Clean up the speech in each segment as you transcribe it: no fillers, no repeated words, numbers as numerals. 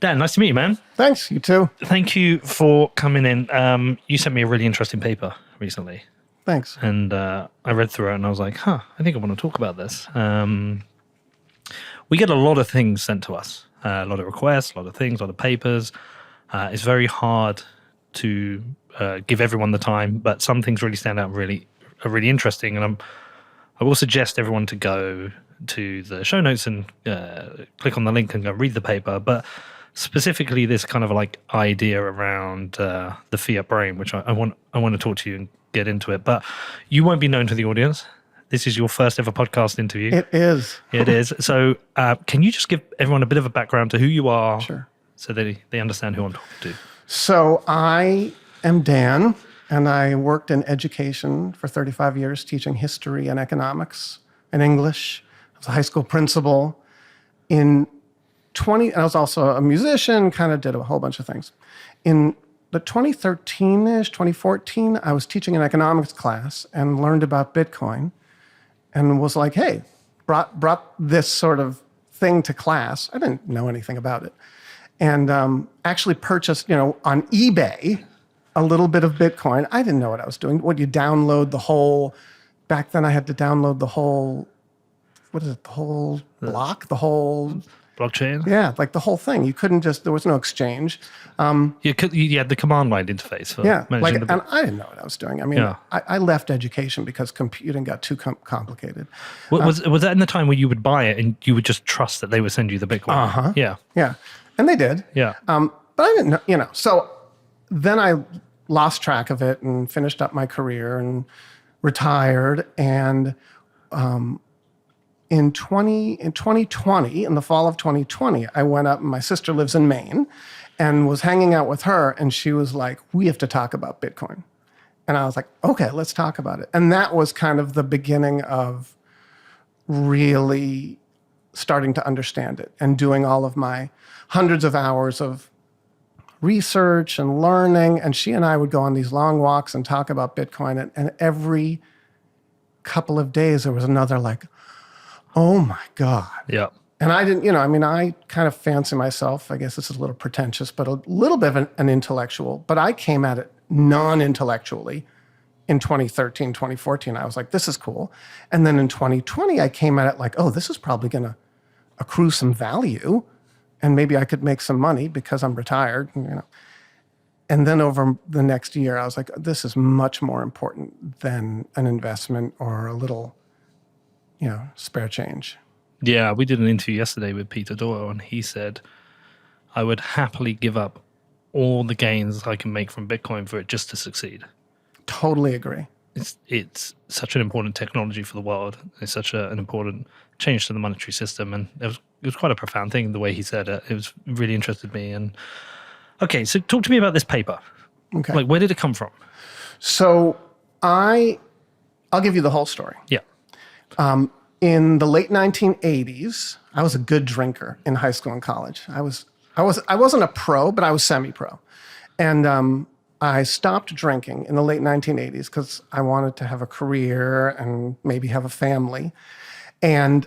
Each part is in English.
Dan, nice to meet you, man. Thanks, you too. Thank you for coming in. You sent me a really interesting paper recently. Thanks. And I read through it and I was like, I think I want to talk about this. We get a lot of things sent to us, a lot of requests, a lot of things, a lot of papers. It's very hard to give everyone the time, but some things really stand out and are really interesting. And I will suggest everyone to go to the show notes and click on the link and go read the paper. But specifically this kind of like idea around the Fiat brain, which I want to talk to you and get into it. But you won't be known to the audience. This is your first ever podcast interview. It is. It is. So can you just give everyone a bit of a background to who you are? Sure. So they understand who I'm talking to. So I am Dan, and I worked in education for 35 years, teaching history and economics and English. I was a high school principal. I was also a musician, kind of did a whole bunch of things. In the 2013-ish, 2014, I was teaching an economics class and learned about Bitcoin and was like, hey, brought this sort of thing to class. I didn't know anything about it. And actually purchased, on eBay, a little bit of Bitcoin. I didn't know what I was doing. You download the whole, back then I had to download the whole, the whole block, the whole... Blockchain? Yeah, like the whole thing. You couldn't there was no exchange. You had the command line interface for managing and I didn't know what I was doing. I mean, I left education because computing got too complicated. Was that in the time where you would buy it and you would just trust that they would send you the Bitcoin? Uh-huh. Yeah. Yeah. And they did. Yeah. But I didn't know, So then I lost track of it and finished up my career and retired. And in 2020, in the fall of 2020, I went up, and my sister lives in Maine, and was hanging out with her, and she was like, we have to talk about Bitcoin. And I was like, okay, let's talk about it. And that was kind of the beginning of really starting to understand it and doing all of my hundreds of hours of research and learning. And she and I would go on these long walks and talk about Bitcoin. And every couple of days, there was another like, oh my God. Yeah. And I didn't, I kind of fancy myself, I guess this is a little pretentious, but a little bit of an intellectual. But I came at it non-intellectually in 2013, 2014. I was like, this is cool. And then in 2020, I came at it like, oh, this is probably going to accrue some value. And maybe I could make some money because I'm retired, And then over the next year, I was like, this is much more important than an investment or a little spare change. Yeah, we did an interview yesterday with Peter Doyle, and he said, I would happily give up all the gains I can make from Bitcoin for it just to succeed. Totally agree. It's such an important technology for the world. It's such an important change to the monetary system, and it was quite a profound thing the way he said it. It was really interested me. And okay, so talk to me about this paper. Okay, like where did it come from? So I'll give you the whole story. Yeah. In the late 1980s, I was a good drinker in high school and college. I wasn't a pro, but I was semi-pro. And I stopped drinking in the late 1980s because I wanted to have a career and maybe have a family. And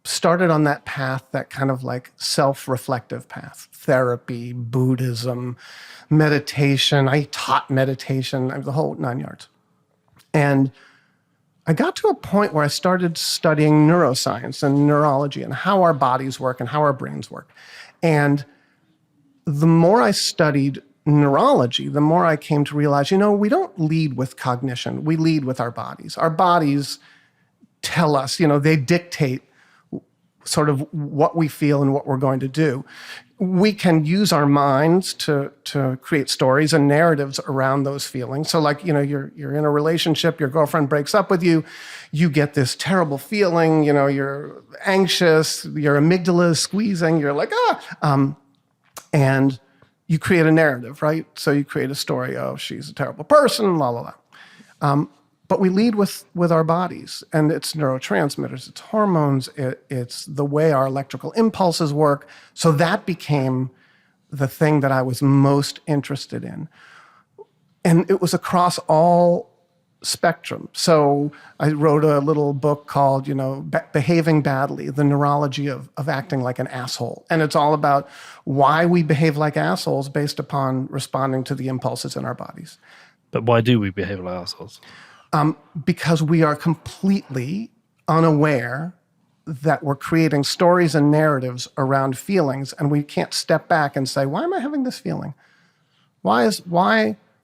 started on that path, that kind of like self-reflective path, therapy, Buddhism, meditation. I taught meditation, the whole 9 yards. And I got to a point where I started studying neuroscience and neurology and how our bodies work and how our brains work. And the more I studied neurology, the more I came to realize, we don't lead with cognition. We lead with our bodies. Our bodies tell us, they dictate sort of what we feel and what we're going to do. We can use our minds to create stories and narratives around those feelings. So like, you're in a relationship, your girlfriend breaks up with you, you get this terrible feeling, you're anxious, your amygdala is squeezing, you're like, and you create a narrative, right? So you create a story, oh, she's a terrible person, la, la, la. But we lead with our bodies, and it's neurotransmitters, it's hormones, it's the way our electrical impulses work. So that became the thing that I was most interested in. And it was across all spectrum. So I wrote a little book called, Behaving Badly, the Neurology of Acting Like an Asshole. And it's all about why we behave like assholes based upon responding to the impulses in our bodies. But why do we behave like assholes? Because we are completely unaware that we're creating stories and narratives around feelings, and we can't step back and say, why am I having this feeling?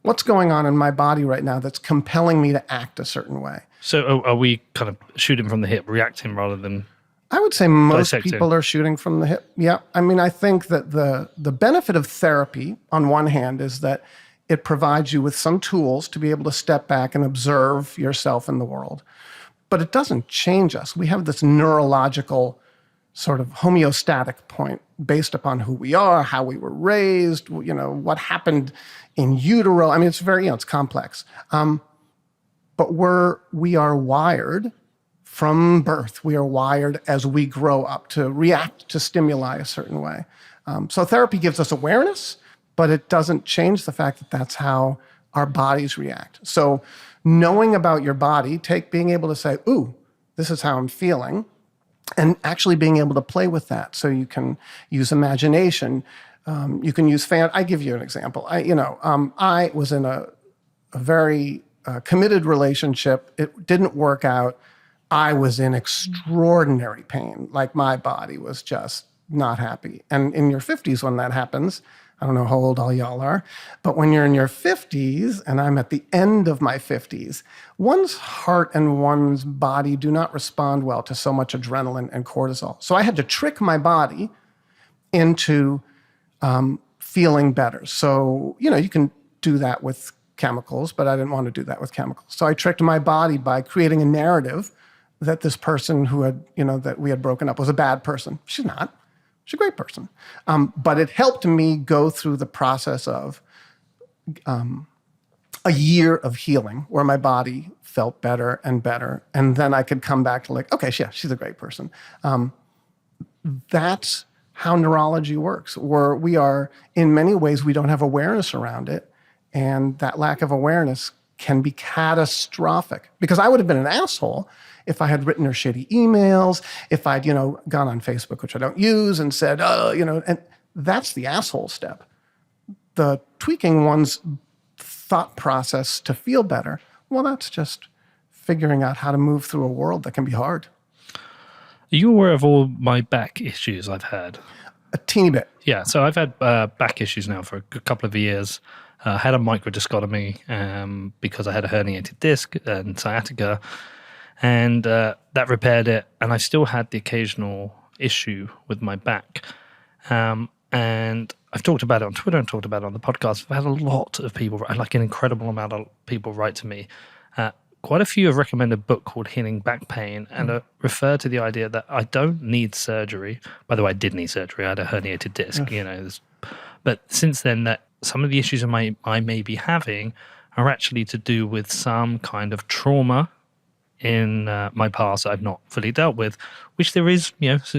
What's going on in my body right now that's compelling me to act a certain way? So are we kind of shooting from the hip, reacting rather than I would say most dissecting? people are shooting from the hip. Yeah. I mean, I think that the benefit of therapy, on one hand, is that it provides you with some tools to be able to step back and observe yourself in the world. But it doesn't change us. We have this neurological sort of homeostatic point based upon who we are, how we were raised, what happened in utero. I mean, it's complex. But we are wired from birth. We are wired as we grow up to react to stimuli a certain way. So therapy gives us awareness, but it doesn't change the fact that that's how our bodies react. So knowing about your body, being able to say, ooh, this is how I'm feeling, and actually being able to play with that. So you can use imagination. You can use I give you an example. I was in a very committed relationship. It didn't work out. I was in extraordinary pain. Like my body was just not happy. And in your 50s when that happens, I don't know how old all y'all are, but when you're in your 50s, and I'm at the end of my 50s, one's heart and one's body do not respond well to so much adrenaline and cortisol. So I had to trick my body into feeling better. So, you can do that with chemicals, but I didn't want to do that with chemicals. So I tricked my body by creating a narrative that this person who had, that we had broken up was a bad person. She's not. She's a great person. But it helped me go through the process of a year of healing where my body felt better and better. And then I could come back to okay, yeah, she's a great person. That's how neurology works, where we are, in many ways, we don't have awareness around it. And that lack of awareness can be catastrophic, because I would have been an asshole if I had written her shitty emails, if I'd, gone on Facebook, which I don't use, and said, and that's the asshole step. The tweaking one's thought process to feel better, well, that's just figuring out how to move through a world that can be hard. Are you aware of all my back issues I've had? A teeny bit. Yeah, so I've had back issues now for a couple of years. I had a microdiscotomy because I had a herniated disc and sciatica, and that repaired it. And I still had the occasional issue with my back. And I've talked about it on Twitter and talked about it on the podcast. I've had a lot of people, like an incredible amount of people, write to me. Quite a few have recommended a book called Healing Back Pain and refer to the idea that I don't need surgery. By the way, I did need surgery. I had a herniated disc, but since then, that some of the issues I may be having are actually to do with some kind of trauma in my past that I've not fully dealt with, which there is,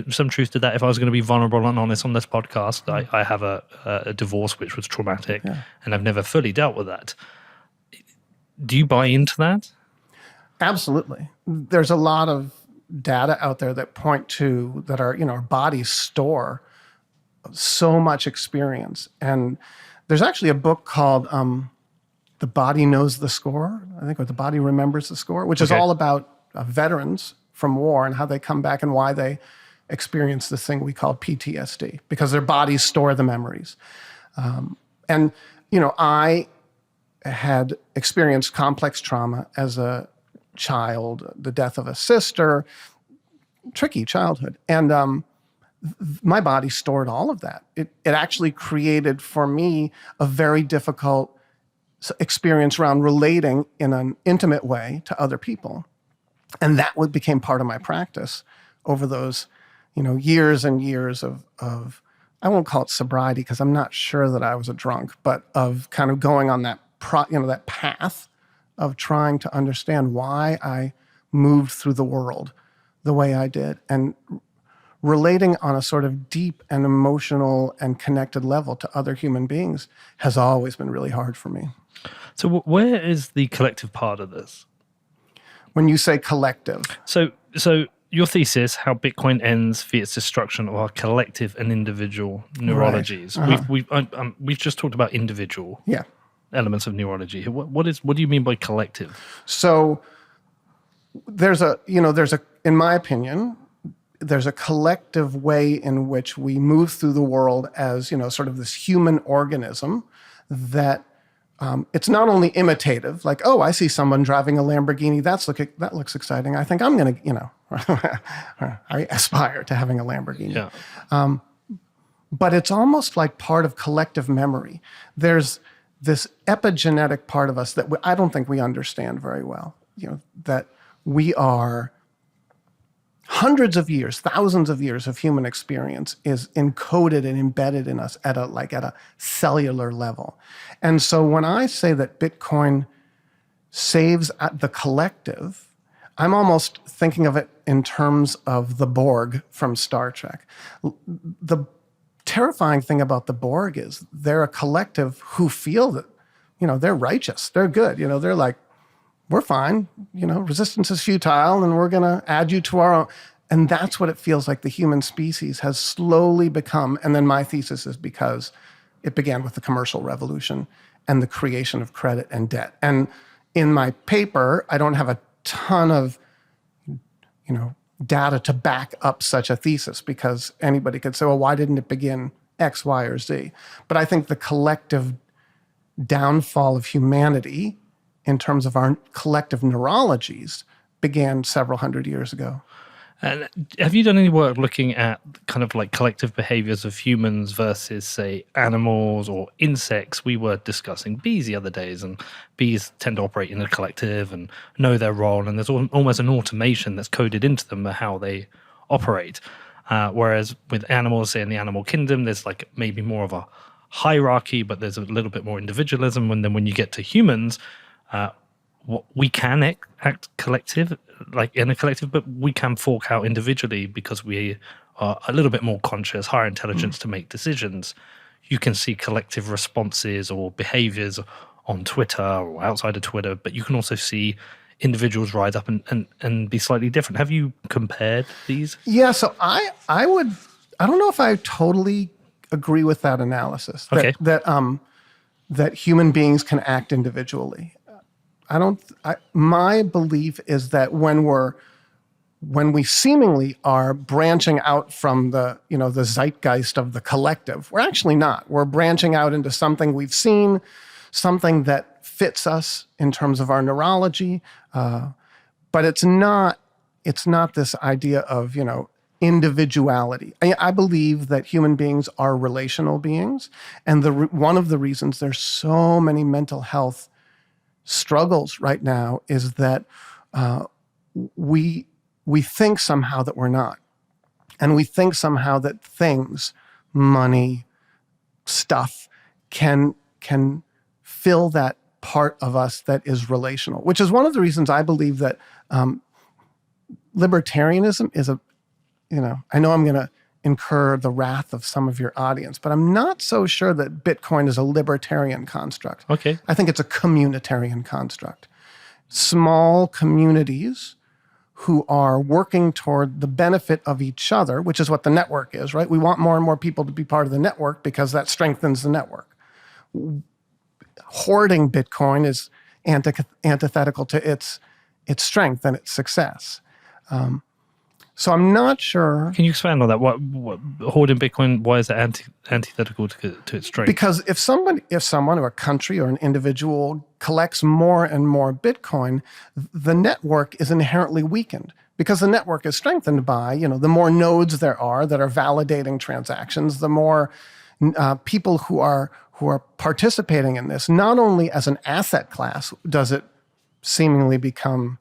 some truth to that. If I was going to be vulnerable and honest on this podcast, I have a divorce which was traumatic, and I've never fully dealt with that. Do you buy into that? Absolutely. There's a lot of data out there that point to that our bodies store so much experience. And there's actually a book called The Body Knows the Score, I think, or The Body Remembers the Score, which is all about veterans from war and how they come back and why they experience this thing we call PTSD, because their bodies store the memories. And I had experienced complex trauma as a child, the death of a sister, tricky childhood. And my body stored all of that. It actually created for me a very difficult experience around relating in an intimate way to other people. And that became part of my practice over those, years and years of I won't call it sobriety because I'm not sure that I was a drunk, but of kind of going on that that path of trying to understand why I moved through the world the way I did, and relating on a sort of deep and emotional and connected level to other human beings has always been really hard for me. So where is the collective part of this? when you say collective. So your thesis, how Bitcoin ends Fiat's destruction of our collective and individual neurologies. Right. We've just talked about individual Yeah. elements of neurology. What do you mean by collective? So there's in my opinion, there's a collective way in which we move through the world as, sort of this human organism that it's not only imitative, like, oh, I see someone driving a Lamborghini. That looks exciting. I think I'm going to, I aspire to having a Lamborghini. Yeah. But it's almost like part of collective memory. There's this epigenetic part of us that I don't think we understand very well, that we are hundreds of years, thousands of years of human experience is encoded and embedded in us at a cellular level. And so when I say that Bitcoin saves the collective, I'm almost thinking of it in terms of the Borg from Star Trek. The terrifying thing about the Borg is they're a collective who feel that, they're righteous, they're good, they're like, we're fine, resistance is futile and we're going to add you to our own. And that's what it feels like the human species has slowly become. And then my thesis is because it began with the commercial revolution and the creation of credit and debt. And in my paper, I don't have a ton of, data to back up such a thesis, because anybody could say, well, why didn't it begin X, Y, or Z? But I think the collective downfall of humanity in terms of our collective neurologies began several hundred years ago. And have you done any work looking at kind of like collective behaviors of humans versus, say, animals or insects? We were discussing bees the other days, and bees tend to operate in a collective and know their role, and there's almost an automation that's coded into them of how they operate. Whereas with animals, say in the animal kingdom, there's like maybe more of a hierarchy, but there's a little bit more individualism. And then when you get to humans, we can act collective, like in a collective, but we can fork out individually because we are a little bit more conscious, higher intelligence to make decisions. You can see collective responses or behaviors on Twitter or outside of Twitter, but you can also see individuals rise up and be slightly different. Have you compared these? Yeah, so I don't know if I totally agree with that analysis. Okay. That human beings can act individually. My belief is that when we seemingly are branching out from the zeitgeist of the collective, we're actually not. We're branching out into something we've seen, something that fits us in terms of our neurology, but it's not this idea of individuality. I believe that human beings are relational beings, and one of the reasons there's so many mental health struggles right now is that we think somehow that we're not, and we think somehow that things, money, stuff, can fill that part of us that is relational, which is one of the reasons I believe that libertarianism is I know I'm going to incur the wrath of some of your audience, but I'm not so sure that Bitcoin is a libertarian construct. Okay. I think it's a communitarian construct. Small communities who are working toward the benefit of each other, which is what the network is, right? We want more and more people to be part of the network because that strengthens the network. Hoarding Bitcoin is antithetical to its strength and its success. So I'm not sure. Can you expand on that? What hoarding Bitcoin? Why is that antithetical to its strength? Because if someone or a country or an individual collects more and more Bitcoin, the network is inherently weakened, because the network is strengthened by the more nodes there are that are validating transactions, the more people who are participating in this. Not only as an asset class does it seemingly become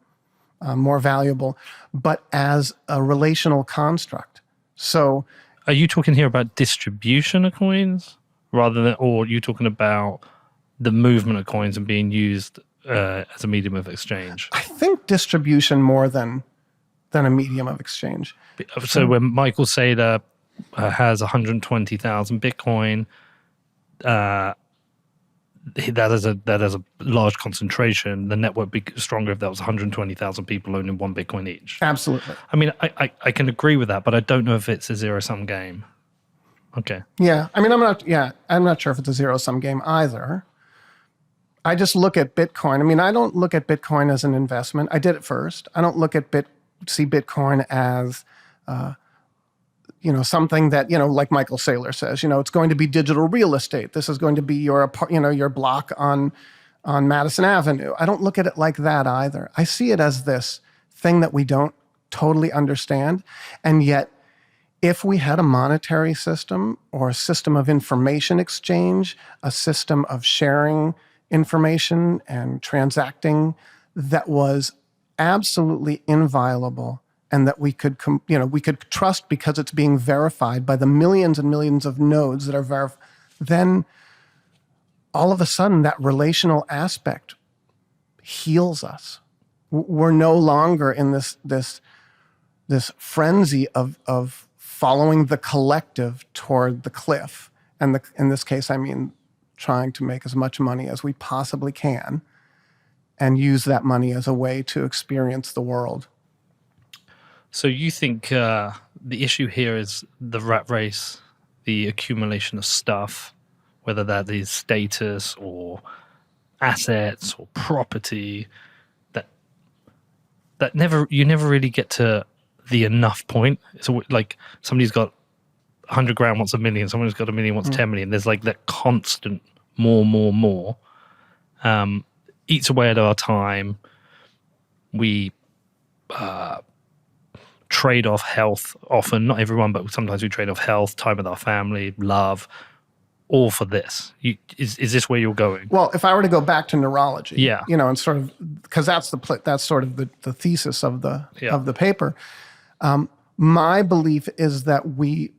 more valuable, but as a relational construct. So, are you talking here about distribution of coins rather than, or are you talking about the movement of coins and being used as a medium of exchange? I think distribution more than a medium of exchange. So when Michael Saylor has 120,000 Bitcoin, that is a large concentration. The network be stronger if there was 120,000 people owning one Bitcoin each. Absolutely. I mean, I can agree with that, but I don't know if it's a zero-sum game. Okay. Yeah. I mean, I'm not sure if it's a zero-sum game either. I just look at Bitcoin. I mean, I don't look at Bitcoin as an investment. I did it first. I don't look at see Bitcoin as, something that, like Michael Saylor says, it's going to be digital real estate. This is going to be your block on Madison Avenue. I don't look at it like that either. I see it as this thing that we don't totally understand. And yet, if we had a monetary system or a system of information exchange, a system of sharing information and transacting that was absolutely inviolable and that we could trust because it's being verified by the millions and millions of nodes that are verified, then all of a sudden that relational aspect heals us. We're no longer in this frenzy of following the collective toward the cliff. And in this case, I mean, trying to make as much money as we possibly can and use that money as a way to experience the world. So you think the issue here is the rat race, the accumulation of stuff, whether that is status or assets or property, that you never really get to the enough point. So like somebody's got 100 grand wants a million, someone's got a million wants 10 million. There's like that constant more. Eats away at our time. We trade off health often, not everyone, but sometimes we trade off health, time with our family, love, all for this. Is this where you're going? Well, if I were to go back to neurology, yeah, and sort of, because that's sort of the thesis of the paper. My belief is that we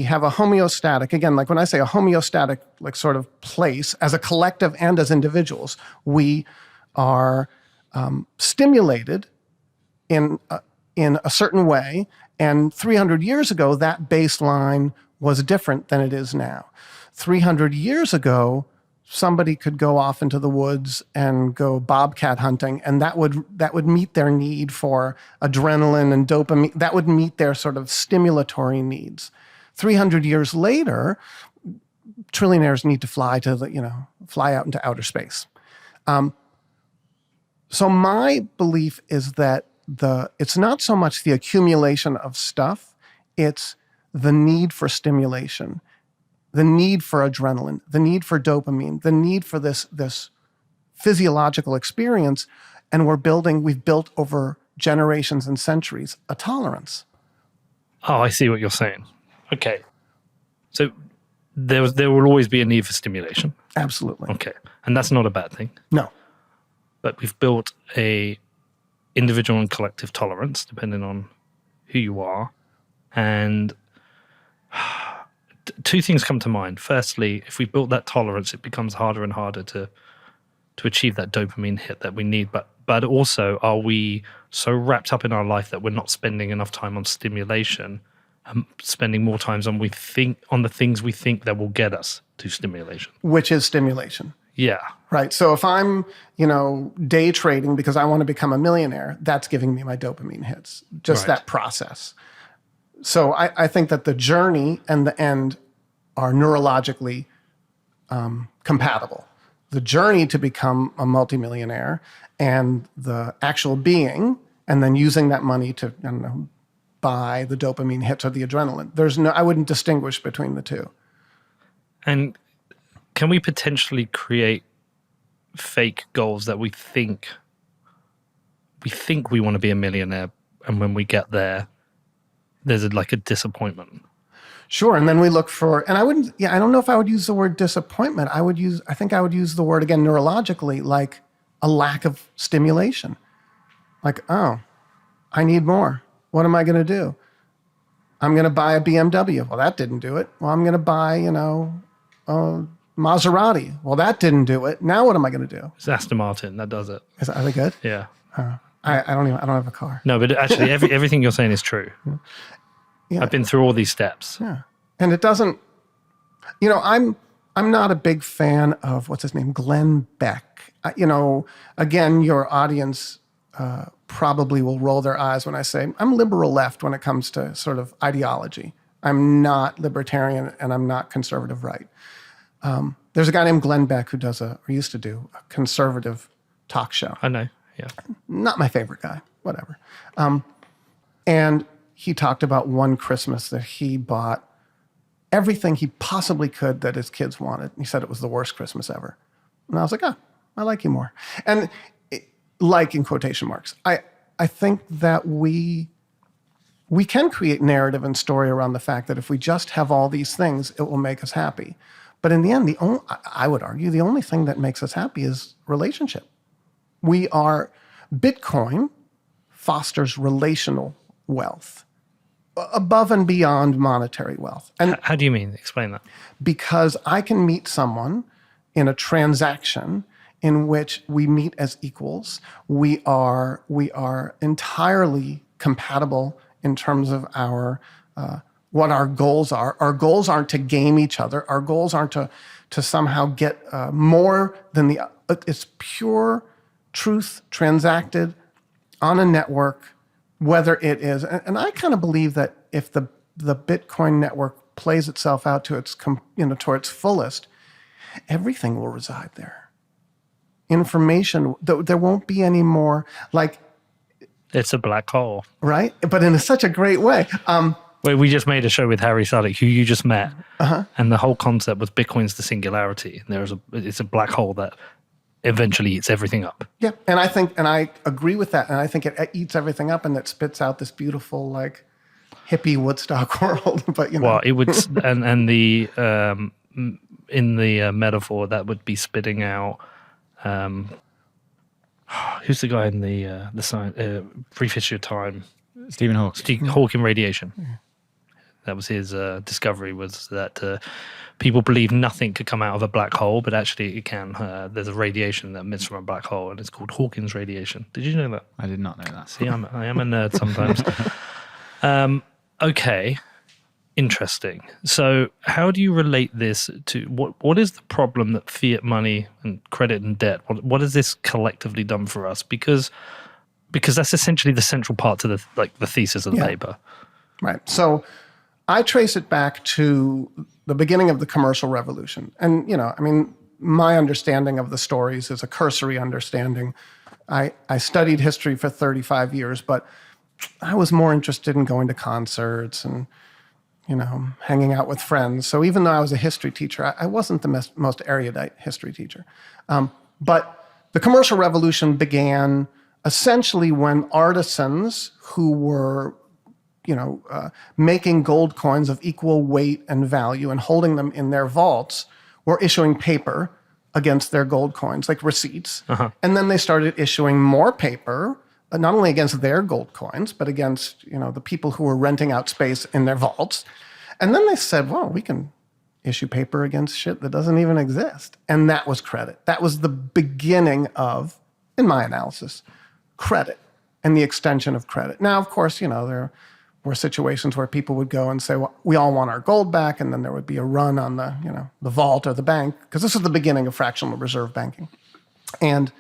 have a homeostatic, again, like when I say a homeostatic, like sort of place as a collective and as individuals, we are stimulated in a certain way. And 300 years ago, that baseline was different than it is now. 300 years ago, somebody could go off into the woods and go bobcat hunting, and that would meet their need for adrenaline and dopamine. That would meet their sort of stimulatory needs. 300 years later, trillionaires need to fly out into outer space. So my belief is that it's not so much the accumulation of stuff, it's the need for stimulation, the need for adrenaline, the need for dopamine, the need for this physiological experience. And we've built over generations and centuries a tolerance. Oh, I see what you're saying. Okay. So there will always be a need for stimulation. Absolutely. Okay. And that's not a bad thing. No. But we've built a individual and collective tolerance, depending on who you are. And two things come to mind. Firstly, if we built that tolerance, it becomes harder and harder to achieve that dopamine hit that we need. But also, are we so wrapped up in our life that we're not spending enough time on stimulation and spending more time on the things we think that will get us to stimulation? Which is stimulation. Yeah. Right. So if I'm, day trading because I want to become a millionaire, that's giving me my dopamine hits, just that process. So I think that the journey and the end are neurologically compatible. The journey to become a multimillionaire and the actual being, and then using that money to, buy the dopamine hits or the adrenaline. I wouldn't distinguish between the two. And can we potentially create fake goals that we think we want to be a millionaire, and when we get there, there's a disappointment? Sure, and then we look for, and I don't know if I would use the word disappointment. I think I would use the word, again, neurologically, like a lack of stimulation. Like, oh, I need more. What am I going to do? I'm going to buy a BMW. Well, that didn't do it. Well, I'm going to buy, a Maserati. Well, that didn't do it. Now what am I going to do? It's Aston Martin. That does it. Are they good? Yeah. I don't have a car. No, but actually everything you're saying is true. Yeah. I've been through all these steps. Yeah. And it doesn't, I'm not a big fan of what's his name, Glenn Beck. Again, your audience probably will roll their eyes when I say I'm liberal left when it comes to sort of ideology. I'm not libertarian and I'm not conservative right. There's a guy named Glenn Beck who used to do a conservative talk show. I know, yeah. Not my favorite guy, whatever. And he talked about one Christmas that he bought everything he possibly could that his kids wanted. He said it was the worst Christmas ever. And I was like, I like you more. And like in quotation marks, I think that we can create narrative and story around the fact that if we just have all these things, it will make us happy. But in the end, I would argue the only thing that makes us happy is relationship. Bitcoin fosters relational wealth above and beyond monetary wealth. And how do you mean? Explain that. Because I can meet someone in a transaction in which we meet as equals. We are entirely compatible in terms of what our goals are. Our goals aren't to game each other. Our goals aren't to somehow get more than it's pure truth transacted on a network, whether it is, and I kind of believe that if the Bitcoin network plays itself out to its fullest, everything will reside there. Information, there won't be any more like. It's a black hole. Right? But in such a great way. We just made a show with Harry Sadek, who you just met, and the whole concept was Bitcoin's the singularity. It's a black hole that eventually eats everything up. Yeah, and I agree with that, and I think it eats everything up, and it spits out this beautiful like hippie Woodstock world. But well, it would, and the in the metaphor that would be spitting out. Who's the guy in the science Brief History of Time? Stephen Hawking. Hawking radiation. That was his discovery, was that people believe nothing could come out of a black hole, but actually it can. There's a radiation that emits from a black hole, and it's called Hawking's radiation. Did you know that? I did not know that. See, I am a nerd sometimes. Okay, interesting. So how do you relate this to, what is the problem that fiat money and credit and debt, what has this collectively done for us? Because that's essentially the central part to the thesis of the paper. Right. So I trace it back to the beginning of the commercial revolution. And, my understanding of the stories is a cursory understanding. I studied history for 35 years, but I was more interested in going to concerts and, hanging out with friends. So even though I was a history teacher, I wasn't the most erudite history teacher. But the commercial revolution began essentially when artisans who were making gold coins of equal weight and value and holding them in their vaults were issuing paper against their gold coins, like receipts. And then they started issuing more paper, not only against their gold coins, but against, the people who were renting out space in their vaults. And then they said, well, we can issue paper against shit that doesn't even exist. And that was credit. That was the beginning of, in my analysis, credit and the extension of credit. Now, of course, there were situations where people would go and say, well, we all want our gold back, and then there would be a run on the vault or the bank, because this was the beginning of fractional reserve banking. And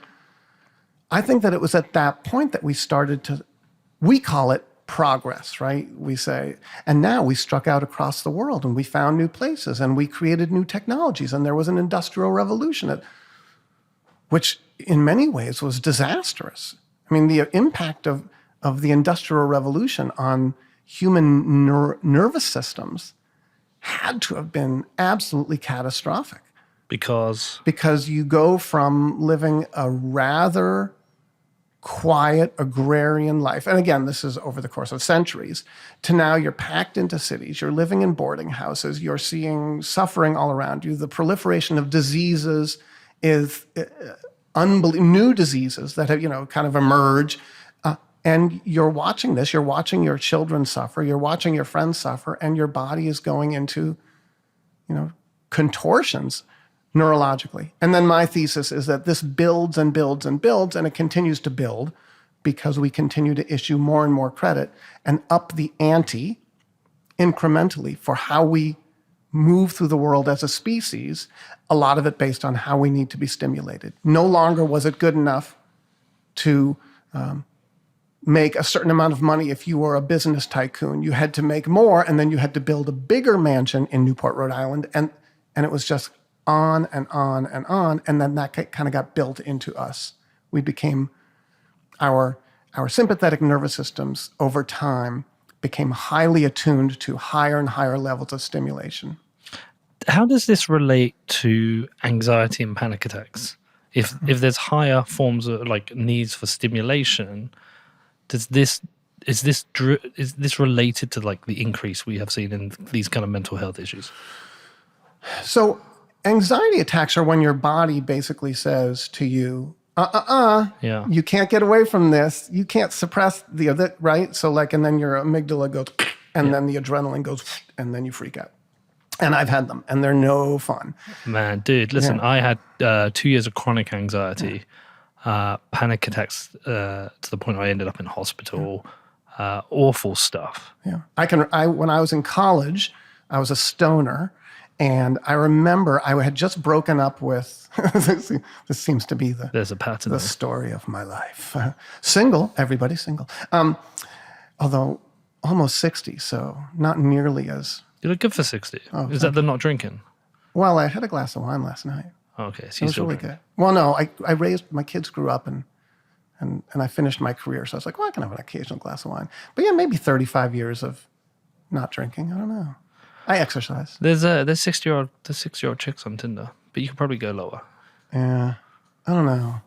I think that it was at that point that we started we call it progress, right? We say, and now we struck out across the world and we found new places and we created new technologies, and there was an industrial revolution, which in many ways was disastrous. I mean, the impact of the Industrial Revolution on human nervous systems had to have been absolutely catastrophic. Because you go from living a rather quiet agrarian life, and again, this is over the course of centuries, to now you're packed into cities, you're living in boarding houses, you're seeing suffering all around you. The proliferation of diseases is new diseases that have, kind of emerge. And you're watching this, you're watching your children suffer, you're watching your friends suffer, and your body is going into, contortions neurologically. And then my thesis is that this builds and builds and builds, and it continues to build because we continue to issue more and more credit and up the ante incrementally for how we move through the world as a species, a lot of it based on how we need to be stimulated. No longer was it good enough to make a certain amount of money if you were a business tycoon. You had to make more, and then you had to build a bigger mansion in Newport, Rhode Island, and it was just on and on and on, and then that kind of got built into us. We became, our sympathetic nervous systems over time became highly attuned to higher and higher levels of stimulation. How does this relate to anxiety and panic attacks? If there's higher forms of like needs for stimulation, is this related to like the increase we have seen in these kind of mental health issues? So anxiety attacks are when your body basically says to you, Yeah. you can't get away from this. You can't suppress the other, right? So like, and then your amygdala goes, and then the adrenaline goes, and then you freak out. And I've had them, and they're no fun. Man, dude, listen, I had 2 years of chronic anxiety, panic attacks to the point I ended up in hospital, awful stuff. Yeah. When I was in college, I was a stoner, and I remember I had just broken up with, this seems to be There's a pattern the there. story of my life. Single, everybody's single. Although almost 60, so not nearly as, You look good for 60. Oh, Is that the not drinking? well, I had a glass of wine last night. Okay, so It you was still really drink. good. Well, no, I raised, my kids grew up and I finished my career. So I was like, well, I can have an occasional glass of wine. But yeah, maybe 35 years of not drinking. I don't know. I exercise. There's 6-year-old chicks on Tinder, but you could probably go lower. Yeah. I don't know.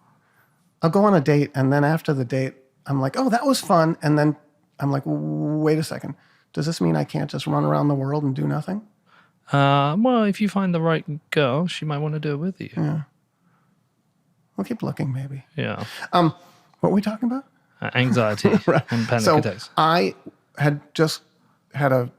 I'll go on a date, and then after the date, I'm like, oh, that was fun. And then I'm like, wait a second. Does this mean I can't just run around the world and do nothing? Well, if you find the right girl, she might want to do it with you. Yeah. We'll keep looking, maybe. Yeah. What were we talking about? Anxiety and panic So attacks. I had just had a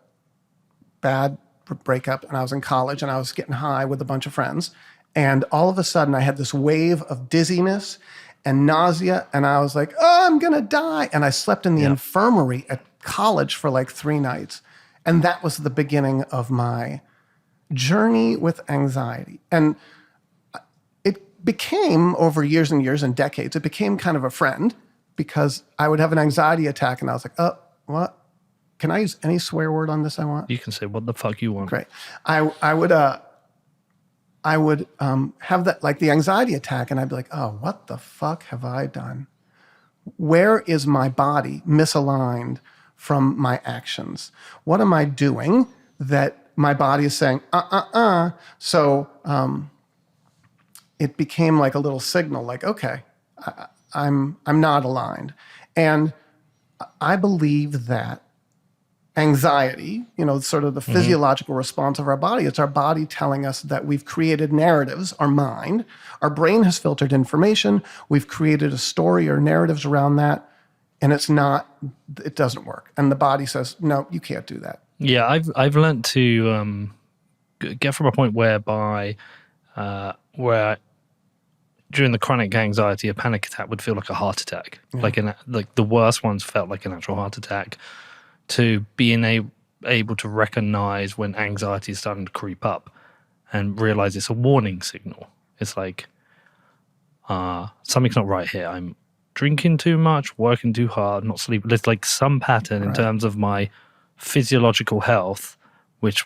bad breakup, and I was in college, and I was getting high with a bunch of friends. And all of a sudden, I had this wave of dizziness and nausea, and I was like, oh, I'm going to die. And I slept in the infirmary at college for like 3 nights. And that was the beginning of my journey with anxiety. And it became, over years and years and decades, it became kind of a friend, because I would have an anxiety attack, and I was like, oh, what? Can I use any swear word on this I want? You can say what the fuck you want. Great. I would have that, like the anxiety attack, and I'd be like, oh, what the fuck have I done? Where is my body misaligned from my actions? What am I doing that my body is saying, So it became like a little signal, like, okay, I'm not aligned. And I believe that anxiety, sort of the physiological response of our body, it's our body telling us that we've created narratives, our mind, our brain has filtered information, we've created a story or narratives around that, and it doesn't work. And the body says, no, you can't do that. Yeah, I've learned to get from a point where during the chronic anxiety, a panic attack would feel like a heart attack. Yeah. Like the worst ones felt like an actual heart attack, to being able to recognize when anxiety is starting to creep up and realize it's a warning signal. It's like, something's not right here. I'm drinking too much, working too hard, not sleeping. There's like some pattern in terms of my physiological health,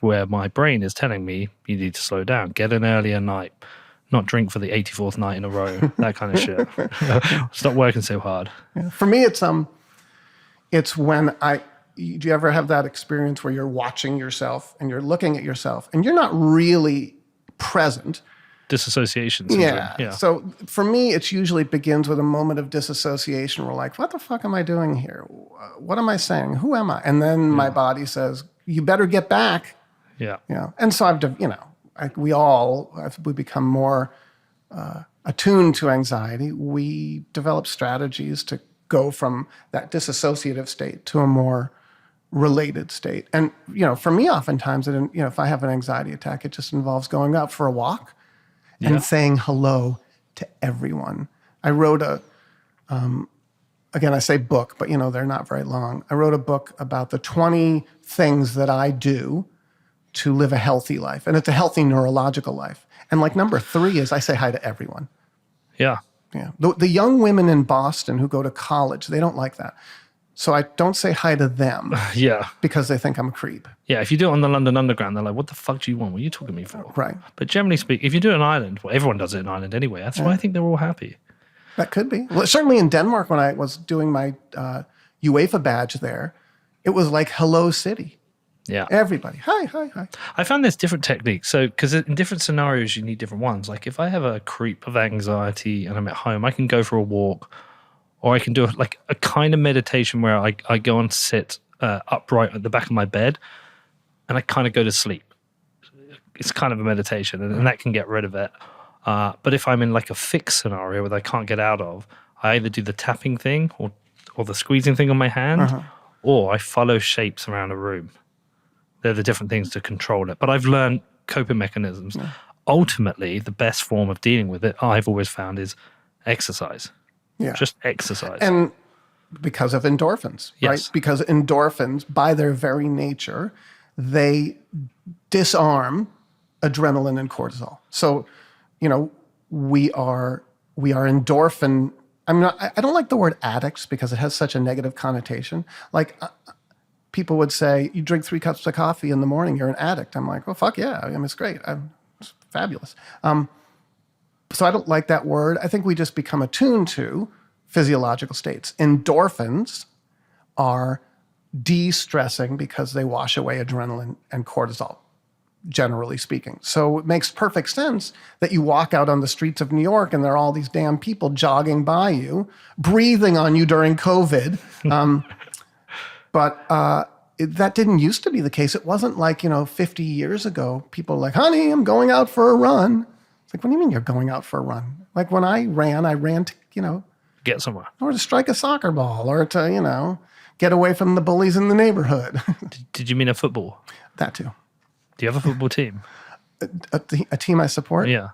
where my brain is telling me you need to slow down, get an earlier night, not drink for the 84th night in a row, that kind of shit. Stop working so hard. Yeah. For me, it's when do you ever have that experience where you're watching yourself and you're looking at yourself and you're not really present? Disassociation syndrome. Yeah. So for me, it usually begins with a moment of disassociation. We're like, what the fuck am I doing here? What am I saying? Who am I? And then my body says, you better get back. Yeah. And so we become more attuned to anxiety. We develop strategies to go from that disassociative state to a more related state. And, for me, oftentimes, if I have an anxiety attack, it just involves going out for a walk and saying hello to everyone. I wrote again, I say book, but, they're not very long. I wrote a book about the 20 things that I do to live a healthy life. And it's a healthy neurological life. And like number 3 is I say hi to everyone. Yeah. Yeah. The young women in Boston who go to college, they don't like that. So I don't say hi to them Yeah. because they think I'm a creep. Yeah. If you do it on the London Underground, they're like, what the fuck do you want? What are you talking to me for? Right. But generally speaking, if you do it in Ireland, well, everyone does it in Ireland anyway. That's why I think they're all happy. That could be. Well, certainly in Denmark, when I was doing my UEFA badge there, it was like hello city. Yeah. Everybody. Hi, hi, hi. I found there's different techniques. So, because in different scenarios, you need different ones. Like if I have a creep of anxiety and I'm at home, I can go for a walk, or I can do like a kind of meditation where I go and sit upright at the back of my bed and I kind of go to sleep. It's kind of a meditation and that can get rid of it. But if I'm in like a fixed scenario that I can't get out of, I either do the tapping thing or the squeezing thing on my hand, or I follow shapes around a room. They're the different things to control it. But I've learned coping mechanisms. Yeah. Ultimately, the best form of dealing with it, I've always found, is exercise. Yeah. Just exercise. And because of endorphins, yes. right? Because endorphins, by their very nature, they disarm adrenaline and cortisol. So, we are endorphin. I don't like the word addicts because it has such a negative connotation. Like, people would say, you drink 3 cups of coffee in the morning, you're an addict. I'm like, well, fuck yeah. It's great. It's fabulous. So I don't like that word. I think we just become attuned to physiological states. Endorphins are de-stressing because they wash away adrenaline and cortisol, generally speaking. So it makes perfect sense that you walk out on the streets of New York and there are all these damn people jogging by you, breathing on you during COVID. But that didn't used to be the case. It wasn't like, 50 years ago, people were like, honey, I'm going out for a run. It's like, what do you mean you're going out for a run? Like when I ran to, get somewhere. Or to strike a soccer ball or to, get away from the bullies in the neighborhood. Did you mean a football? That too. Do you have a football team? A team I support? Yeah.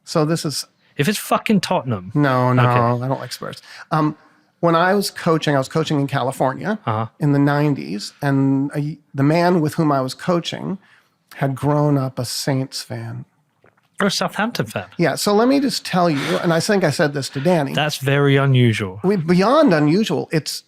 So this is... If it's fucking Tottenham. No, okay. I don't like Spurs. When I was coaching in California in the 90s, and the man with whom I was coaching had grown up a Saints fan. Or a Southampton fan. Yeah, so let me just tell you, and I think I said this to Danny. That's very unusual. Beyond unusual, it's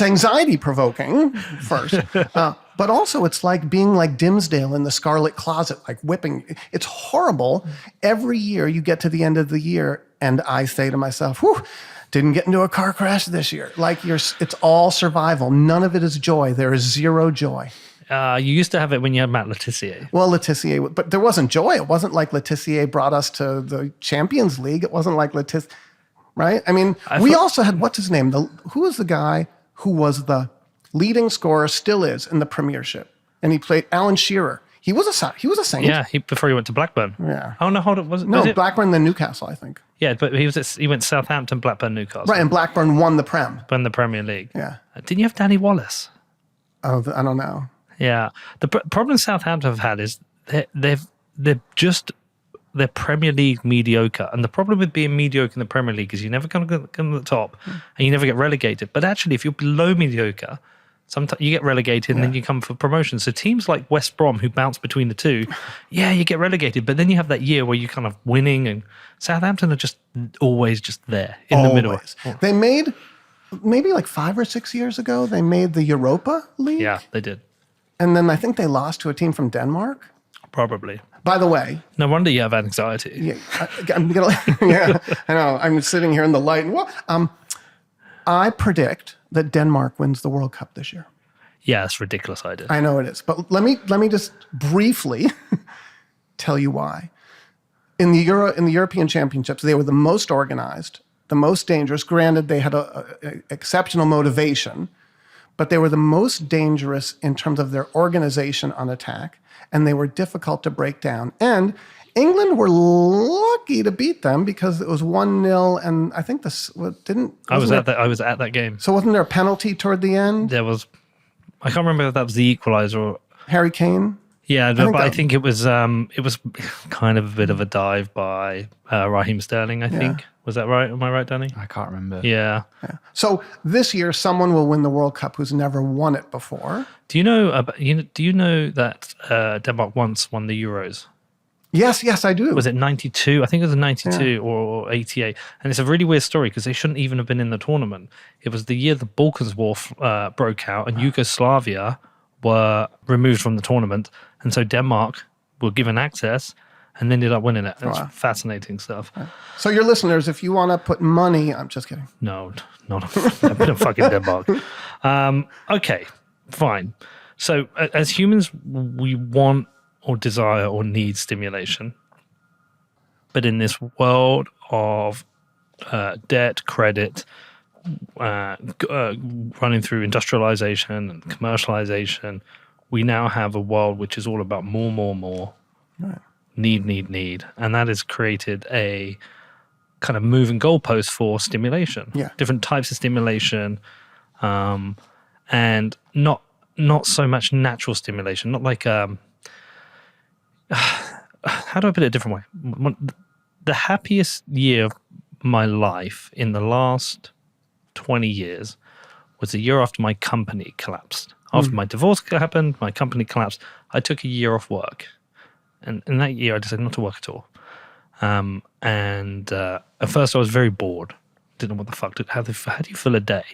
anxiety-provoking first, but also it's like being like Dimsdale in the Scarlet Closet, like whipping. It's horrible. Every year you get to the end of the year, and I say to myself, whew, didn't get into a car crash this year. Like it's all survival. None of it is joy. There is zero joy. You used to have it when you had Matt Letizia. Well, Letizia, but there wasn't joy. It wasn't like Letizia brought us to the Champions League. It wasn't like Letizia, right? I mean, we also had, what's his name? Who was the guy who was the leading scorer, still is, in the Premiership? And he played Alan Shearer. He was a Saint. Yeah, before he went to Blackburn. Yeah. Oh, no, hold on. Was No, it? Blackburn, then Newcastle, I think. Yeah, but he went Southampton, Blackburn, Newcastle. Right, and Blackburn won the Prem. Won the Premier League. Yeah. Didn't you have Danny Wallace? Oh, I don't know. Yeah. The problem Southampton have had is they're Premier League mediocre. And the problem with being mediocre in the Premier League is you never come to the top and you never get relegated. But actually, if you're below mediocre, sometimes you get relegated and then you come for promotion. So teams like West Brom who bounce between the two, you get relegated. But then you have that year where you're kind of winning, and Southampton are just always just there in the middle. They made, maybe like 5 or 6 years ago, they made the Europa League. Yeah, they did. And then I think they lost to a team from Denmark. Probably. By the way. No wonder you have anxiety. Yeah, I know. I'm sitting here in the light. I predict that Denmark wins the World Cup this year. Yeah, it's a ridiculous idea. I know it is. But let me just briefly tell you why. In the European Championships, they were the most organized, the most dangerous. Granted, they had a exceptional motivation, but they were the most dangerous in terms of their organization on attack, and they were difficult to break down. And England were lucky to beat them because it was 1-0, and I think I was at that game. So wasn't there a penalty toward the end? There was. I can't remember if that was the equalizer or Harry Kane. Yeah, I think it was kind of a bit of a dive by Raheem Sterling, I think. Was that right? Am I right, Danny? I can't remember. Yeah. So this year, someone will win the World Cup who's never won it before. Do you know? Do you know that Denmark once won the Euros? Yes, I do. Was it 92? I think it was 92 or 88. And it's a really weird story because they shouldn't even have been in the tournament. It was the year the Balkans War broke out and Yugoslavia were removed from the tournament. And so Denmark were given access and ended up winning it. It's fascinating stuff. So your listeners, if you want to put money, I'm just kidding. No, not a fucking Denmark. Okay, fine. So as humans, we want or desire or need stimulation. But in this world of debt, credit, running through industrialization and commercialization, we now have a world which is all about more. Right. Need. And that has created a kind of moving goalpost for stimulation. Yeah. Different types of stimulation, and not so much natural stimulation, not like how do I put it a different way? The happiest year of my life in the last 20 years was the year after my company collapsed. After my divorce happened, my company collapsed. I took a year off work. And in that year, I decided not to work at all. At first, I was very bored. Didn't know what the fuck. How do you fill a day?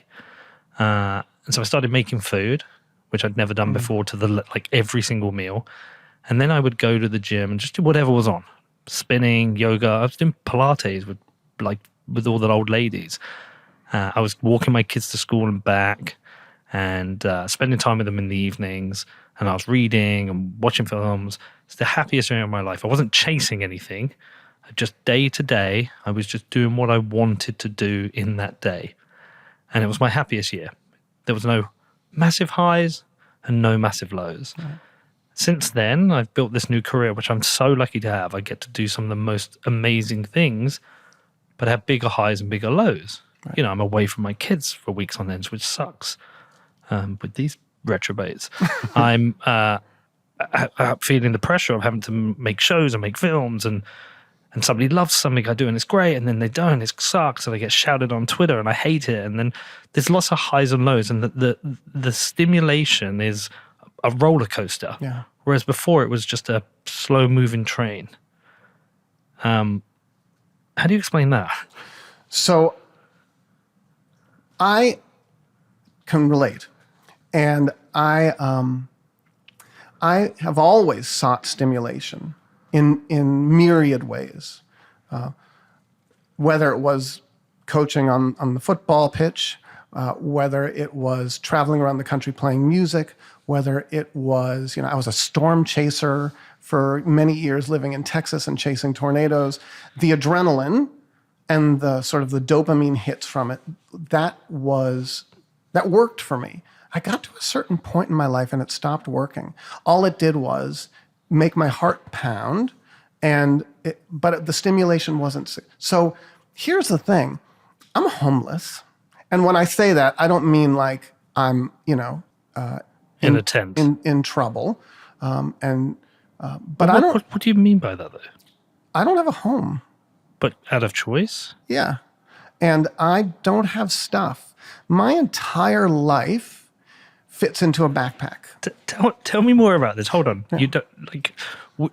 And so I started making food, which I'd never done before, to every single meal. And then I would go to the gym and just do whatever was on. Spinning, yoga. I was doing Pilates with all the old ladies. I was walking my kids to school and back and spending time with them in the evenings. And I was reading and watching films. It's the happiest year of my life. I wasn't chasing anything. Just day to day, I was just doing what I wanted to do in that day. And it was my happiest year. There was no massive highs and no massive lows. Right. Since then, I've built this new career, which I'm so lucky to have. I get to do some of the most amazing things, but have bigger highs and bigger lows. Right. I'm away from my kids for weeks on end, which sucks. With these retrobates, I'm feeling the pressure of having to make shows and make films, and somebody loves something I do and it's great, and then they don't, it sucks, and I get shouted on Twitter and I hate it, and then there's lots of highs and lows, and the stimulation is a roller coaster. Yeah. Whereas before it was just a slow moving train. How do you explain that? So I can relate. And I have always sought stimulation in myriad ways, whether it was coaching on the football pitch, whether it was traveling around the country playing music, whether it was, I was a storm chaser for many years living in Texas and chasing tornadoes. The adrenaline and the sort of the dopamine hits from it, that worked for me. I got to a certain point in my life and it stopped working. All it did was make my heart pound, but the stimulation wasn't. So here's the thing. I'm homeless. And when I say that, I don't mean like I'm, in a tent. In trouble. But I don't. What do you mean by that, though? I don't have a home. But out of choice? Yeah. And I don't have stuff. My entire life fits into a backpack. Tell me more about this. Hold on. Yeah. You don't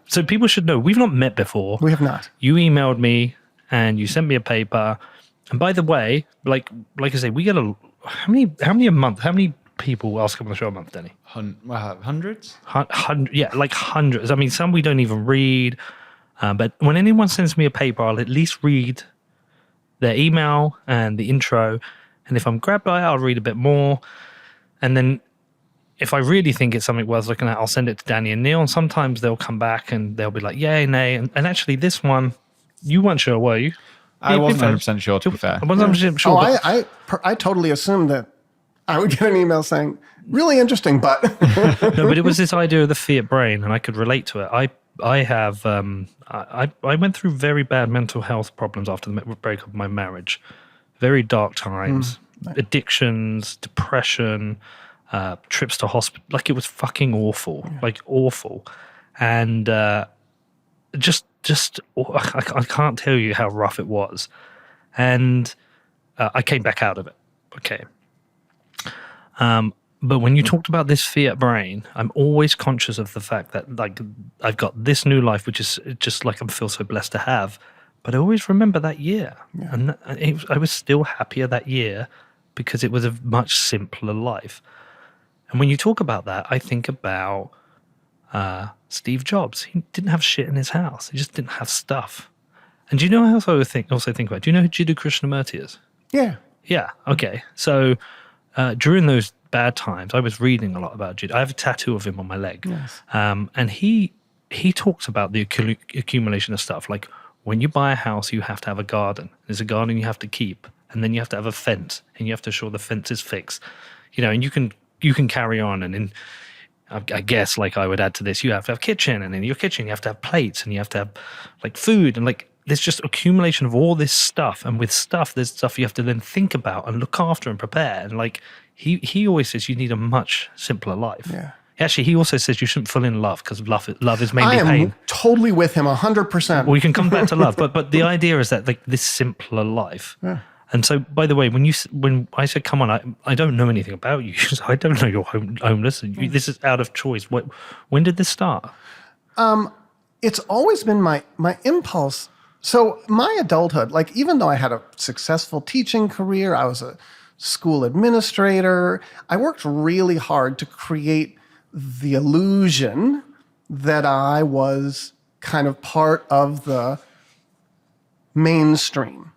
so people should know we've not met before. We have not. You emailed me and you sent me a paper. And by the way, like I say, we get how many a month? How many people else come on the show a month, Danny? Hundreds. Hundreds. I mean, some we don't even read. But when anyone sends me a paper, I'll at least read their email and the intro. And if I'm grabbed by it, I'll read a bit more. And then if I really think it's something worth looking at, I'll send it to Danny and Neil. And sometimes they'll come back and they'll be like, yay, nay. And actually, this one, you weren't sure, were you? I wasn't 100% sure, to be fair. I wasn't 100% sure. I totally assumed that I would get an email saying, really interesting, but... No, but it was this idea of the Fiat brain, and I could relate to it. I went through very bad mental health problems after the breakup of my marriage. Very dark times. Addictions, depression, trips to hospital. Like, it was fucking awful. Yeah. Like, awful. And I can't tell you how rough it was. And I came back out of it. Okay. But when you talked about this Fiat brain, I'm always conscious of the fact that like I've got this new life, which is just like I feel so blessed to have. But I always remember that year, and I was still happier that year because it was a much simpler life. And when you talk about that, I think about Steve Jobs. He didn't have shit in his house. He just didn't have stuff. And do you know how I also think about? Do you know who Jiddu Krishnamurti is? Yeah. Yeah. Okay. So during those bad times, I was reading a lot about Jiddu. I have a tattoo of him on my leg, and he talks about the accumulation of stuff. Like when you buy a house, you have to have a garden. There's a garden you have to keep, and then you have to have a fence, and you have to ensure the fence is fixed. And you can carry on, and then I guess like I would add to this, you have to have a kitchen, and in your kitchen you have to have plates, and you have to have like food, and like there's just accumulation of all this stuff. And with stuff, there's stuff you have to then think about and look after and prepare. And like he always says, you need a much simpler life. Yeah. Actually, he also says you shouldn't fall in love because love is mainly I am pain. totally with him 100%. Well, you can come back to love, but the idea is that like this simpler life. Yeah. And so, by the way, when I said, "Come on," I don't know anything about you. I don't know you're homeless. This is out of choice. When did this start? It's always been my impulse. So my adulthood, like even though I had a successful teaching career, I was a school administrator, I worked really hard to create the illusion that I was kind of part of the mainstream,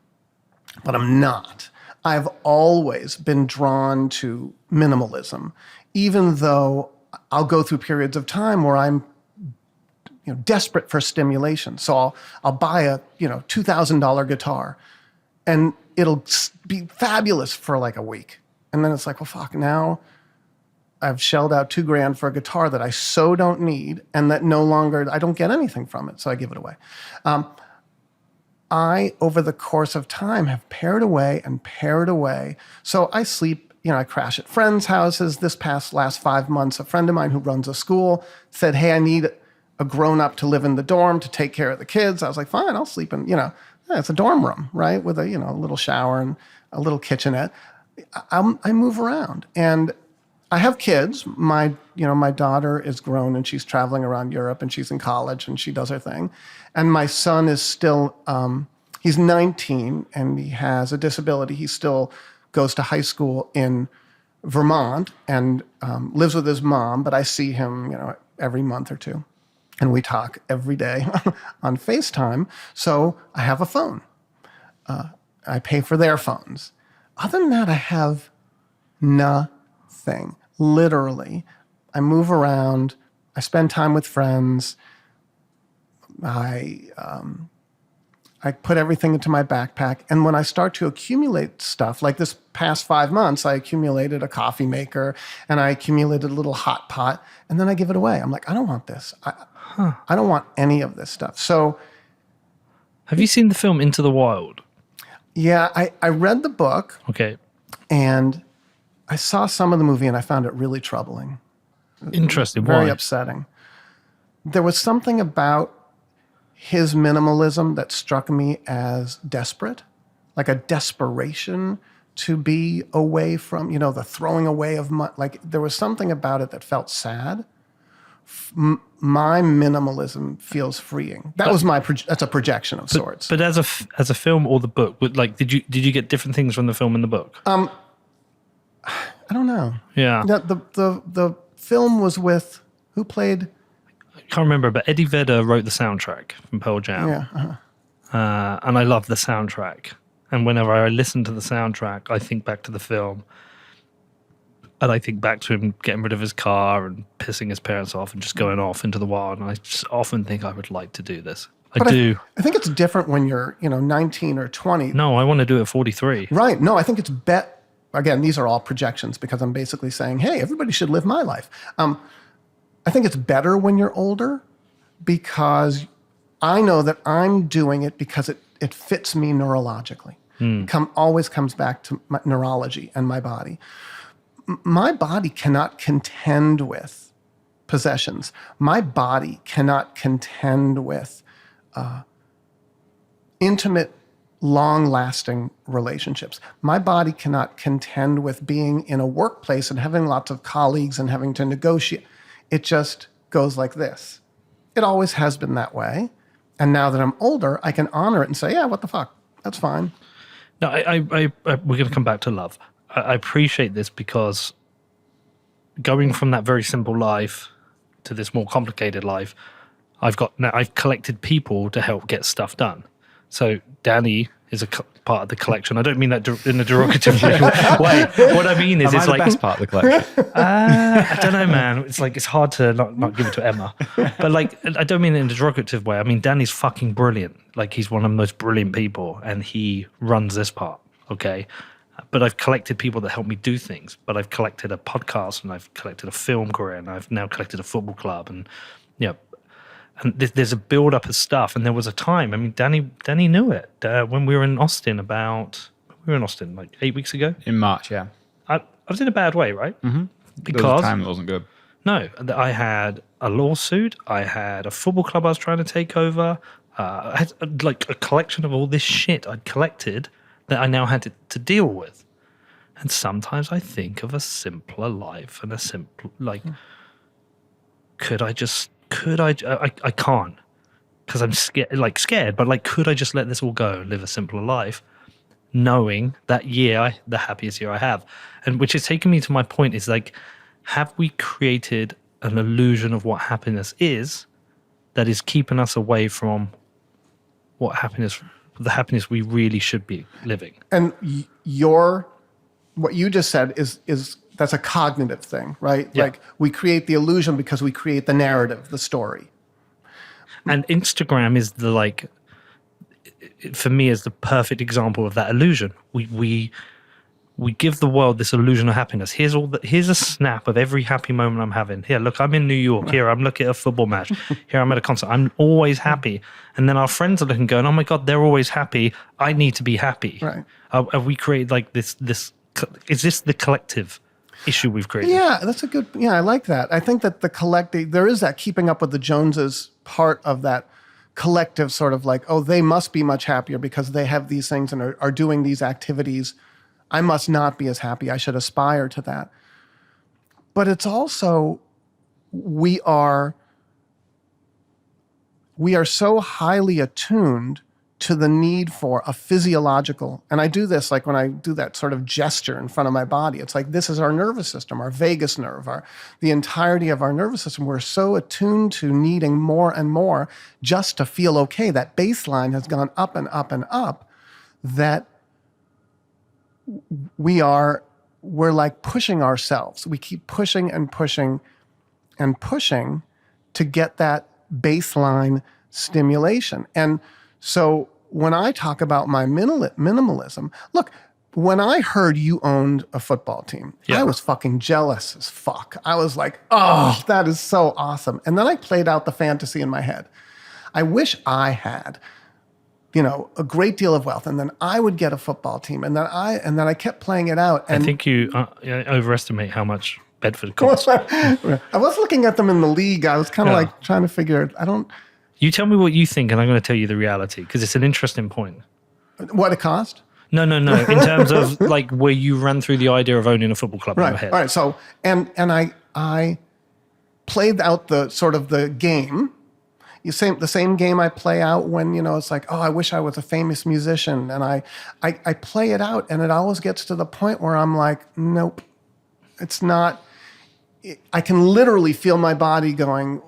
but I'm not. I've always been drawn to minimalism, even though I'll go through periods of time where I'm desperate for stimulation. So I'll buy a $2,000 guitar, and it'll be fabulous for like a week, and then it's like, well, fuck, now I've shelled out $2,000 for a guitar that I so don't need, and that no longer I don't get anything from it, so I give it away. I, over the course of time, have pared away. So I sleep. I crash at friends' houses. This last 5 months, a friend of mine who runs a school said, "Hey, I need a grown-up to live in the dorm to take care of the kids." I was like, fine, I'll sleep in, it's a dorm room, right? With a little shower and a little kitchenette. I move around, and I have kids. My daughter is grown, and she's traveling around Europe, and she's in college, and she does her thing. And my son is still, he's 19, and he has a disability. He still goes to high school in Vermont and lives with his mom, but I see him, every month or two. And we talk every day on FaceTime. So I have a phone. I pay for their phones. Other than that, I have nothing. Literally, I move around. I spend time with friends. I put everything into my backpack. And when I start to accumulate stuff, like this past 5 months, I accumulated a coffee maker and I accumulated a little hot pot, and then I give it away. I'm like, I don't want this. I don't want any of this stuff. So, have you seen the film Into the Wild? Yeah, I read the book. Okay. And I saw some of the movie, and I found it really troubling. Interesting. Very Why? upsetting. There was something about his minimalism that struck me as desperate, like a desperation to be away from, the throwing away of money. Like there was something about it that felt sad. My minimalism feels freeing. That's a projection of sorts. But as a film or the book, like did you get different things from the film and the book? I don't know. Yeah. The film was with who played? I can't remember, but Eddie Vedder wrote the soundtrack from Pearl Jam. Yeah. Uh-huh. And I love the soundtrack. And whenever I listen to the soundtrack, I think back to the film. And I think back to him getting rid of his car and pissing his parents off and just going off into the wild. And I just often think I would like to do this. I do. I think it's different when you're, 19 or 20. No, I want to do it at 43. Right. No, I think it's again, these are all projections because I'm basically saying, hey, everybody should live my life. I think it's better when you're older because I know that I'm doing it because it fits me neurologically. Always comes back to my neurology and my body. My body cannot contend with possessions. My body cannot contend with intimate long-lasting relationships. My body cannot contend with being in a workplace and having lots of colleagues and having to negotiate. It just goes like this. It always has been that way. And now that I'm older, I can honor it and say, yeah, what the fuck? That's fine. No, we're going to come back to love. I appreciate this because going from that very simple life to this more complicated life, I've collected people to help get stuff done. So Danny is a part of the collection. I don't mean that in a derogative way. What I mean is, Am it's I like the best part of the collection. I don't know, man. It's like it's hard to not give it to Emma. But like, I don't mean it in a derogative way. I mean, Danny's fucking brilliant. Like, he's one of the most brilliant people, and he runs this part. Okay. But I've collected people that help me do things. But I've collected a podcast, and I've collected a film career, and I've now collected a football club, and and there's a build up of stuff. And there was a time. I mean, Danny knew it when we were in Austin. Like 8 weeks ago In March, yeah. I was in a bad way, right? Mm-hmm. Because there was a time that wasn't good. no, I had a lawsuit. I had a football club I was trying to take over. I had like a collection of all this shit I'd collected that I now had to deal with. And sometimes I think of a simpler life and a simple, like, I can't because I'm scared, but like, could I just let this all go and live a simpler life? Knowing that the happiest year I have. And which is taking me to my point is like, have we created an illusion of what happiness is that is keeping us away from the happiness we really should be living? And what you just said is that's a cognitive thing, right? Yeah. Like, we create the illusion because we create the narrative, the story. And Instagram is for me, is the perfect example of that illusion. We give the world this illusion of happiness. Here's a snap of every happy moment I'm having. Here, look, I'm in New York. Here, I'm looking at a football match. Here, I'm at a concert. I'm always happy. And then our friends are looking, going, "Oh my God, they're always happy. I need to be happy." Right. Have we created like this? Is this the collective issue we've created? Yeah, I like that. I think that the collective, there is that keeping up with the Joneses part of that collective sort of like, oh, they must be much happier because they have these things and are doing these activities. I must not be as happy. I should aspire to that. But it's also, we are so highly attuned to the need for a physiological, and I do this like when I do that sort of gesture in front of my body. It's like, this is our nervous system, our vagus nerve, the entirety of our nervous system. We're so attuned to needing more and more just to feel okay. That baseline has gone up and up and up, that we're like pushing ourselves. We keep pushing and pushing and pushing to get that baseline stimulation. And so when I talk about my minimalism, look, when I heard you owned a football team, I was fucking jealous as fuck. I was like, oh, that is so awesome. And then I played out the fantasy in my head. I wish I had, a great deal of wealth, and then I would get a football team, and then I kept playing it out. And I think you overestimate how much Bedford costs. I was looking at them in the league. I was kind of like trying to figure it. You tell me what you think, and I'm going to tell you the reality, because it's an interesting point. What it cost? No. In terms of like where you ran through the idea of owning a football club in your head. All right. So and I played out the sort of the game. The same game I play out when, it's like, oh, I wish I was a famous musician. And I play it out, and it always gets to the point where I'm like, nope, it's not. I can literally feel my body going,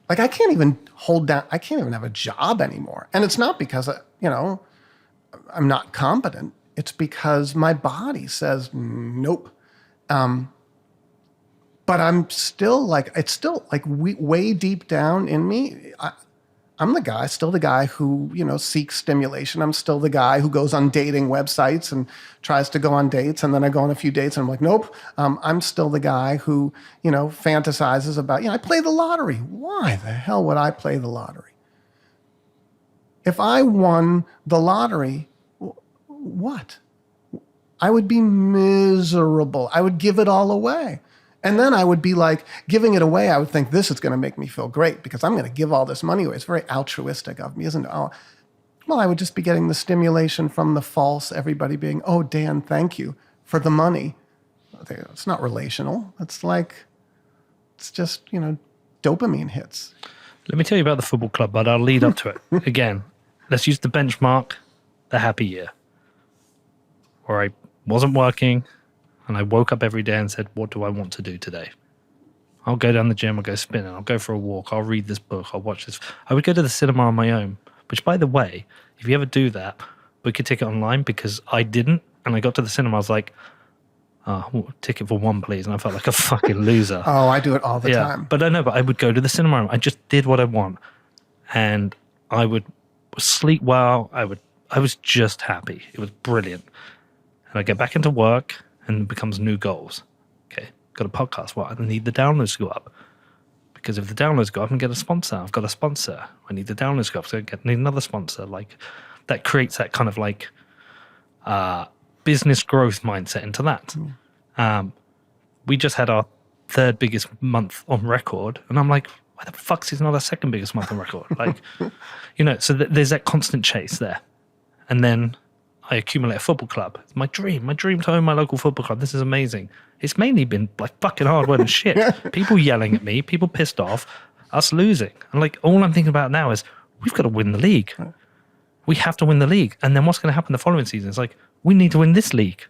like, I can't even hold down, I can't even have a job anymore. And it's not because, I'm not competent. It's because my body says, nope. But I'm still like, it's still like way deep down in me. I'm still the guy who, seeks stimulation. I'm still the guy who goes on dating websites and tries to go on dates. And then I go on a few dates and I'm like, nope. I'm still the guy who, fantasizes about, I play the lottery. Why the hell would I play the lottery? If I won the lottery, what? I would be miserable. I would give it all away. And then I would be like, giving it away, I would think, this is going to make me feel great because I'm going to give all this money away. It's very altruistic of me, isn't it? Oh, Well, I would just be getting the stimulation from the false, everybody being, oh, Dan, thank you for the money. It's not relational. It's just, dopamine hits. Let me tell you about the football club, but I'll lead up to it. Again, let's use the benchmark, the happy year, where I wasn't working and I woke up every day and said, what do I want to do today? I'll go down the gym, I'll go spinning, I'll go for a walk, I'll read this book, I'll watch this. I would go to the cinema on my own, which, by the way, if you ever do that, book a ticket online, because I didn't. And I got to the cinema, I was like, ticket for one, please. And I felt like a fucking loser. Oh, I do it all the time. But I know, but I would go to the cinema. I just did what I want. And I would sleep well. I was just happy. It was brilliant. And I get back into work and it becomes new goals. Okay, got a podcast. Well, I need the downloads to go up. Because if the downloads go up, I can get a sponsor. I've got a sponsor. I need the downloads to go up, so I need another sponsor. Like, that creates that kind of like business growth mindset into that. We just had our third biggest month on record, and I'm like, why the fuck's this not our second biggest month on record? Like, so there's that constant chase there. And then I accumulate a football club. It's my dream to own my local football club. This is amazing. It's mainly been like fucking hard work and shit. People yelling at me, people pissed off, us losing. And like, all I'm thinking about now is we've got to win the league. We have to win the league. And then what's going to happen the following season? It's like, we need to win this league.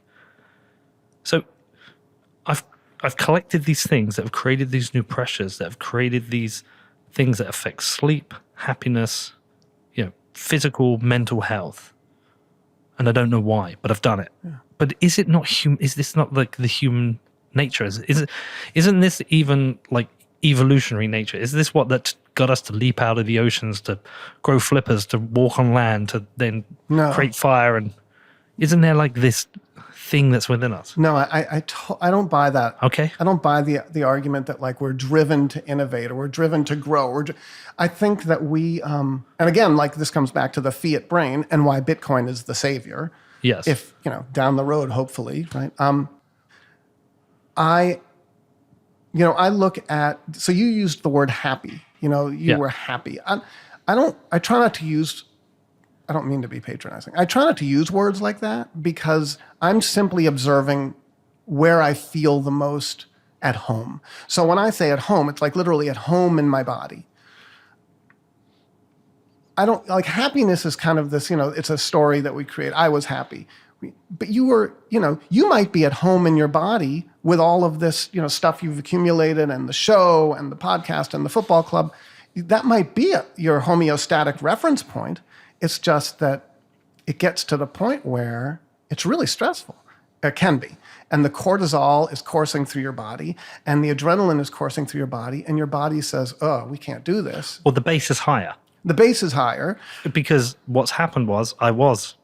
So I've collected these things that have created these new pressures, that have created these things that affect sleep, happiness, physical, mental health. And I don't know why, but I've done it. Yeah. But is it not is this not like the human nature? Isn't this even like evolutionary nature? Is this what that got us to leap out of the oceans, to grow flippers, to walk on land, to then create fire? And isn't there like this thing that's within us? No, I don't buy that. Okay. I don't buy the argument that like we're driven to innovate or we're driven to grow. I think that we, and again, like this comes back to the fiat brain and why Bitcoin is the savior. Yes. If, down the road, hopefully, right? I look at, so you used the word happy, you were happy. I try not to use, I don't mean to be patronizing. I try not to use words like that because I'm simply observing where I feel the most at home. So when I say at home, it's like literally at home in my body. I don't like happiness is kind of this, it's a story that we create. I was happy. But you were, you might be at home in your body with all of this, stuff you've accumulated and the show and the podcast and the football club. That might be your homeostatic reference point. It's just that it gets to the point where it's really stressful. It can be. And the cortisol is coursing through your body and the adrenaline is coursing through your body and your body says, oh, we can't do this. Well, the base is higher. The base is higher. Because what's happened was I was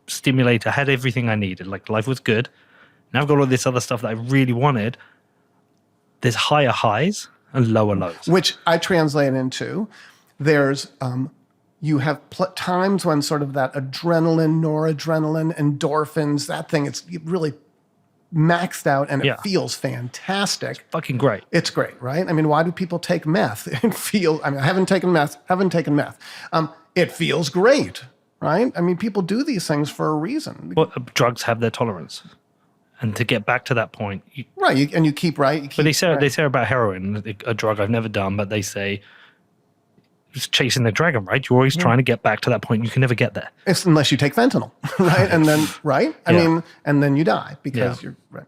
stimulated. I had everything I needed. Like life was good. Now I've got all this other stuff that I really wanted. There's higher highs and lower lows. Which I translate into, there's... you have times when sort of that adrenaline, noradrenaline, endorphins, that thing, it's really maxed out and it feels fantastic. It's fucking great. It's great, right? I mean, why do people take meth? I haven't taken meth. It feels great, right? I mean, people do these things for a reason. Well, drugs have their tolerance. And to get back to that point. But they say about heroin, a drug I've never done, but they say, it's chasing the dragon, right? You're always trying to get back to that point. You can never get there. It's unless you take fentanyl, right? And then, right? I mean, and then you die because you're, right.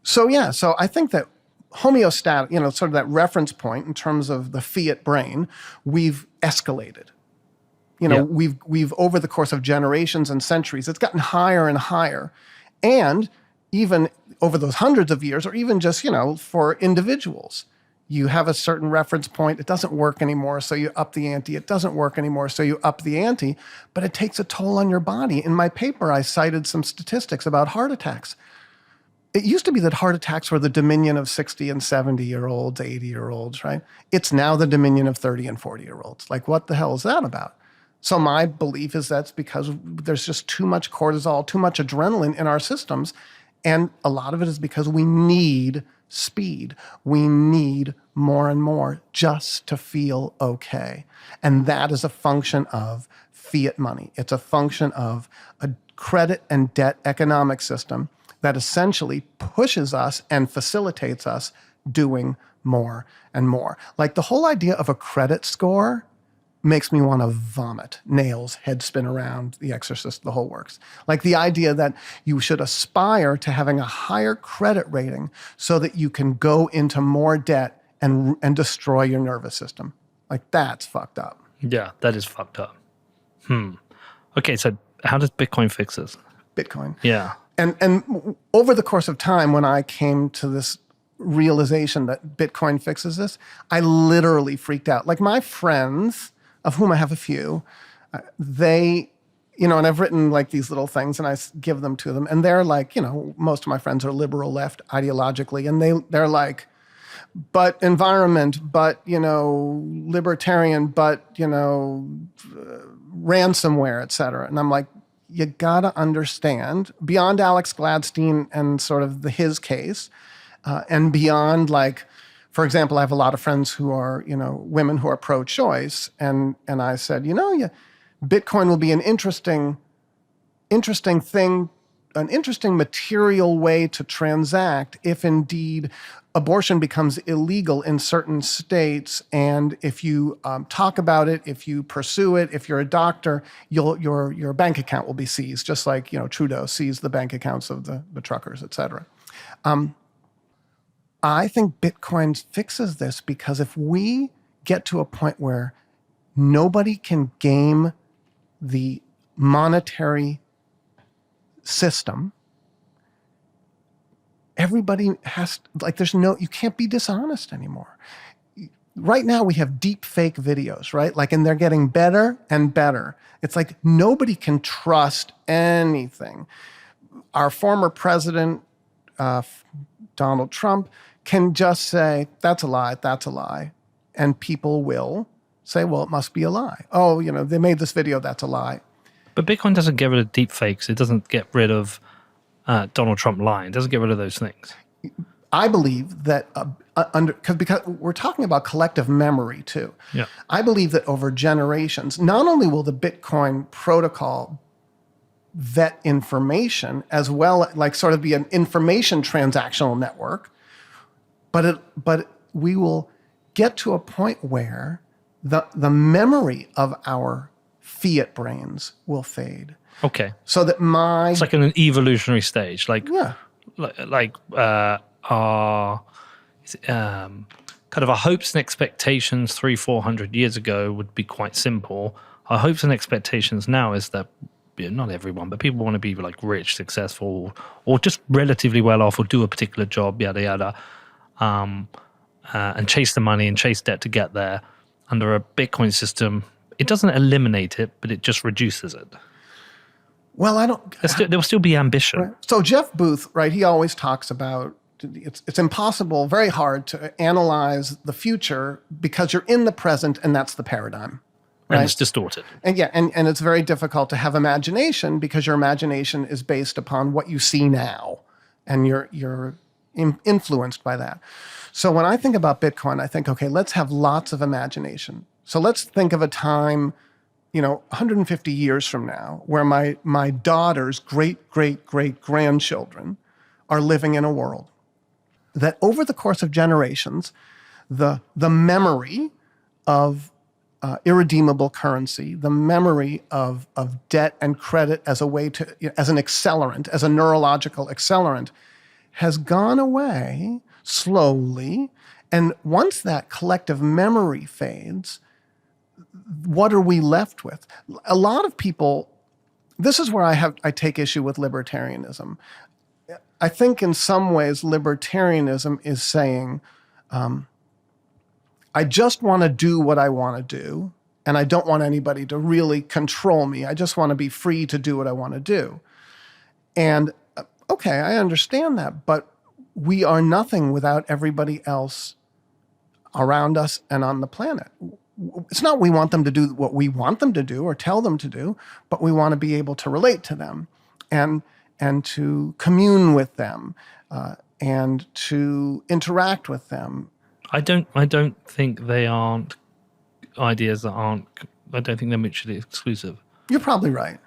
So I think that homeostatic, sort of that reference point in terms of the fiat brain, we've escalated. We've over the course of generations and centuries, it's gotten higher and higher. And even over those hundreds of years, or even just, for individuals, you have a certain reference point. It doesn't work anymore, so you up the ante. It doesn't work anymore, so you up the ante. But it takes a toll on your body. In my paper, I cited some statistics about heart attacks. It used to be that heart attacks were the dominion of 60 and 70-year-olds, 80-year-olds, right? It's now the dominion of 30 and 40-year-olds. Like, what the hell is that about? So my belief is that's because there's just too much cortisol, too much adrenaline in our systems. And a lot of it is because we need speed. We need more and more just to feel okay. And that is a function of fiat money. It's a function of a credit and debt economic system that essentially pushes us and facilitates us doing more and more. Like the whole idea of a credit score makes me want to vomit. Nails, head spin around, The Exorcist, the whole works. Like the idea that you should aspire to having a higher credit rating so that you can go into more debt and destroy your nervous system. Like that's fucked up. Yeah, that is fucked up. Okay, so how does Bitcoin fix this? Bitcoin. Yeah. And over the course of time, when I came to this realization that Bitcoin fixes this, I literally freaked out. Like my friends, of whom I have a few, they, and I've written like these little things and I give them to them. And they're like, most of my friends are liberal left ideologically. And they're like, but environment, but, libertarian, but, ransomware, et cetera. And I'm like, you gotta understand, beyond Alex Gladstein and sort of his case, and beyond like, for example, I have a lot of friends who are, women who are pro-choice, and I said, Bitcoin will be an interesting thing, an interesting material way to transact if indeed abortion becomes illegal in certain states, and if you talk about it, if you pursue it, if you're a doctor, your bank account will be seized, just like Trudeau seized the bank accounts of the truckers, et cetera. I think Bitcoin fixes this because if we get to a point where nobody can game the monetary system, everybody has, like, you can't be dishonest anymore. Right now we have deep fake videos, right? Like, and they're getting better and better. It's like nobody can trust anything. Our former president, Donald Trump, can just say, that's a lie. And people will say, well, it must be a lie. Oh, they made this video, that's a lie. But Bitcoin doesn't get rid of deep fakes. It doesn't get rid of Donald Trump lying. It doesn't get rid of those things. I believe that because we're talking about collective memory too. Yeah. I believe that over generations, not only will the Bitcoin protocol vet information as well, like sort of be an information transactional network, but we will get to a point where the memory of our fiat brains will fade. Okay. So that it's like an evolutionary stage, like yeah. Our kind of our hopes and expectations 300-400 years ago would be quite simple. Our hopes and expectations now is that not everyone, but people want to be like rich, successful, or just relatively well off, or do a particular job, yada yada, and chase the money and chase debt to get there. Under a Bitcoin system, it doesn't eliminate it, but it just reduces it. Well, there will still be ambition. Right. So Jeff Booth, right? He always talks about it's impossible, very hard to analyze the future because you're in the present, and that's the paradigm. Right? And it's distorted. And and it's very difficult to have imagination because your imagination is based upon what you see now, and you're influenced by that. So when I think about Bitcoin, I think, okay, let's have lots of imagination. So let's think of a time, 150 years from now, where my daughter's great-great-great-grandchildren are living in a world that over the course of generations, the memory of irredeemable currency, the memory of debt and credit as a way to, as an accelerant, as a neurological accelerant, has gone away slowly. And once that collective memory fades, what are we left with? A lot of people, this is where I take issue with libertarianism. I think in some ways libertarianism is saying, I just want to do what I want to do, and I don't want anybody to really control me. I just want to be free to do what I want to do. And okay, I understand that, but we are nothing without everybody else around us and on the planet. It's not we want them to do what we want them to do or tell them to do, but we want to be able to relate to them and to commune with them and to interact with them. I don't think they aren't ideas that aren't. I don't think they're mutually exclusive. You're probably right.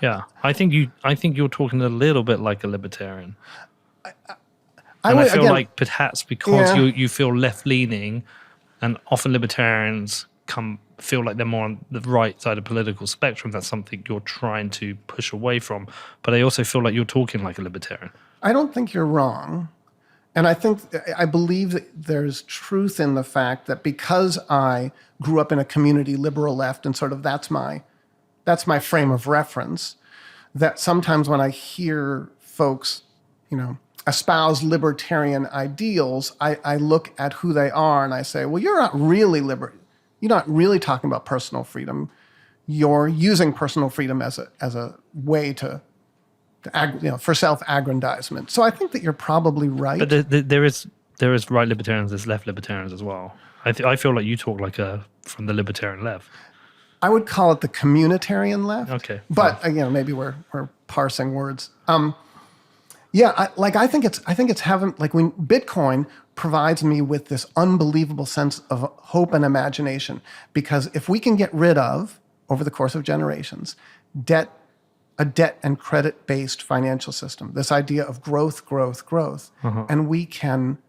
Yeah, I think you're talking a little bit like a libertarian. I I feel again, like perhaps because Yeah. you feel left leaning, and often libertarians feel like they're more on the right side of the political spectrum. That's something you're trying to push away from. But I also feel like you're talking like a libertarian. I don't think you're wrong. And I believe that there's truth in the fact that because I grew up in a community liberal left and sort of that's my frame of reference, that sometimes when I hear folks, espouse libertarian ideals, I look at who they are and I say, well, you're not really you're not really talking about personal freedom. You're using personal freedom as a way for self-aggrandizement. So I think that you're probably right. But there is right libertarians, there's left libertarians as well. I feel like you talk like from the libertarian left. I would call it the communitarian left. Okay, But maybe we're parsing words. I think it's having, like, when Bitcoin provides me with this unbelievable sense of hope and imagination, because if we can get rid of, over the course of generations, a debt and credit-based financial system, this idea of growth, and we can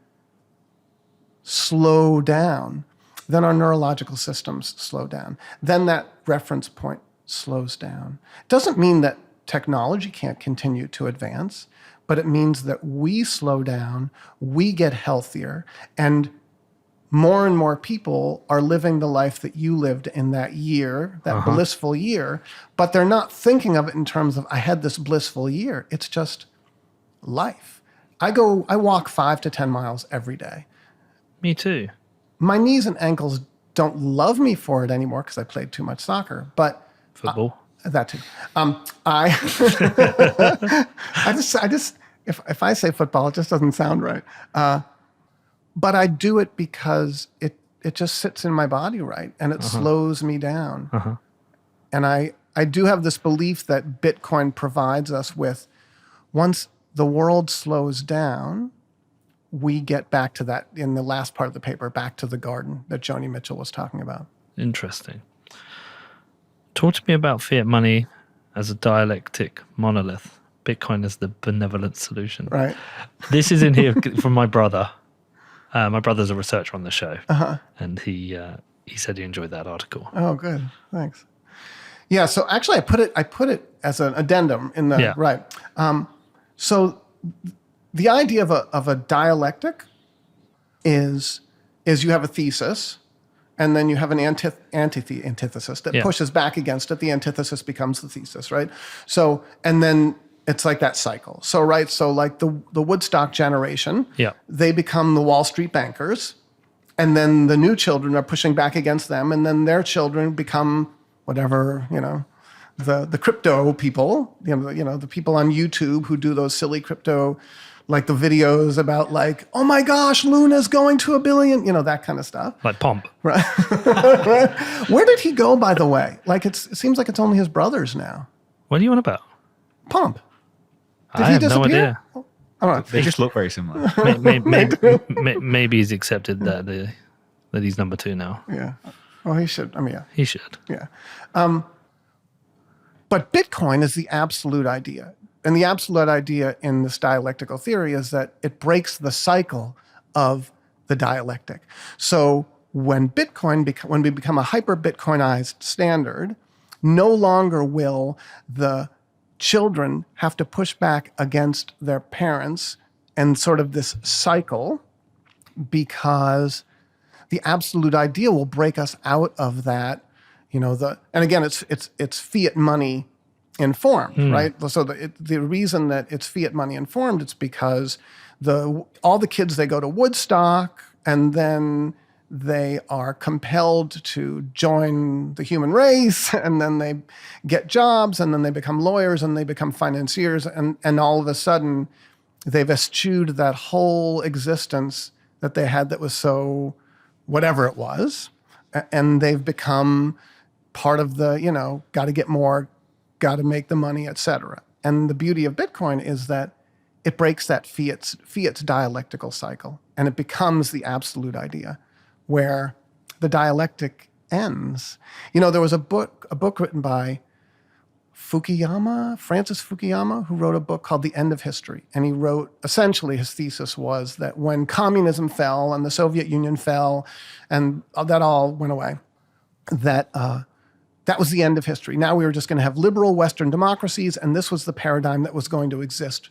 slow down, then our neurological systems slow down. Then that reference point slows down. It doesn't mean that technology can't continue to advance, but it means that we slow down, we get healthier, and more people are living the life that you lived in that year, that blissful year, but they're not thinking of it in terms of, I had this blissful year. It's just life. I walk 5 to 10 miles every day. Me too. My knees and ankles don't love me for it anymore because I played too much soccer, but Football. that too. I just if I say football, it just doesn't sound right. But I do it because it just sits in my body right, and it slows me down. And I do have this belief that Bitcoin provides us with, once the world slows down, we get back to that, in the last part of the paper, back to the garden that Joni Mitchell was talking about. Interesting. Talk to me about fiat money as a dialectic monolith. Bitcoin is the benevolent solution. Right. This is in here from my brother. My brother's a researcher on the show, and he said he enjoyed that article. Oh, good. Thanks. Yeah. So actually, I put it as an addendum in the right. So the idea of a dialectic is you have a thesis, and then you have an antithesis that pushes back against it. The antithesis becomes the thesis, right? So, and then it's like that cycle. So, right, so like the Woodstock generation, they become the Wall Street bankers, and then the new children are pushing back against them, and then their children become whatever, the crypto people, the people on YouTube who do those silly crypto, like the videos about, like, oh my gosh, Luna's going to 1 billion, that kind of stuff. Like Pomp. Right. Right. Where did he go, by the way? Like, it seems like it's only his brothers now. What are you on about? Pomp. I have no idea. I don't know. They just look very similar. Maybe he's accepted that he's number 2 now. Yeah. Well, he should. I mean, yeah. He should. Yeah. But Bitcoin is the absolute idea. And the absolute idea in this dialectical theory is that it breaks the cycle of the dialectic. So when we become a hyper-Bitcoinized standard, no longer will the children have to push back against their parents and sort of this cycle, because the absolute idea will break us out of that, and again, it's fiat money informed, right? So the reason that it's fiat money informed, it's because all the kids, they go to Woodstock, and then they are compelled to join the human race, and then they get jobs, and then they become lawyers, and they become financiers, and all of a sudden they've eschewed that whole existence that they had that was so whatever it was, and they've become part of the, got to get more, got to make the money, etc. And the beauty of Bitcoin is that it breaks that fiat's dialectical cycle, and it becomes the absolute idea, where the dialectic ends. There was a book written by Francis Fukuyama, who wrote a book called The End of History. And he wrote, essentially his thesis was that when communism fell and the Soviet Union fell and that all went away, that was the end of history. Now we were just going to have liberal Western democracies, and this was the paradigm that was going to exist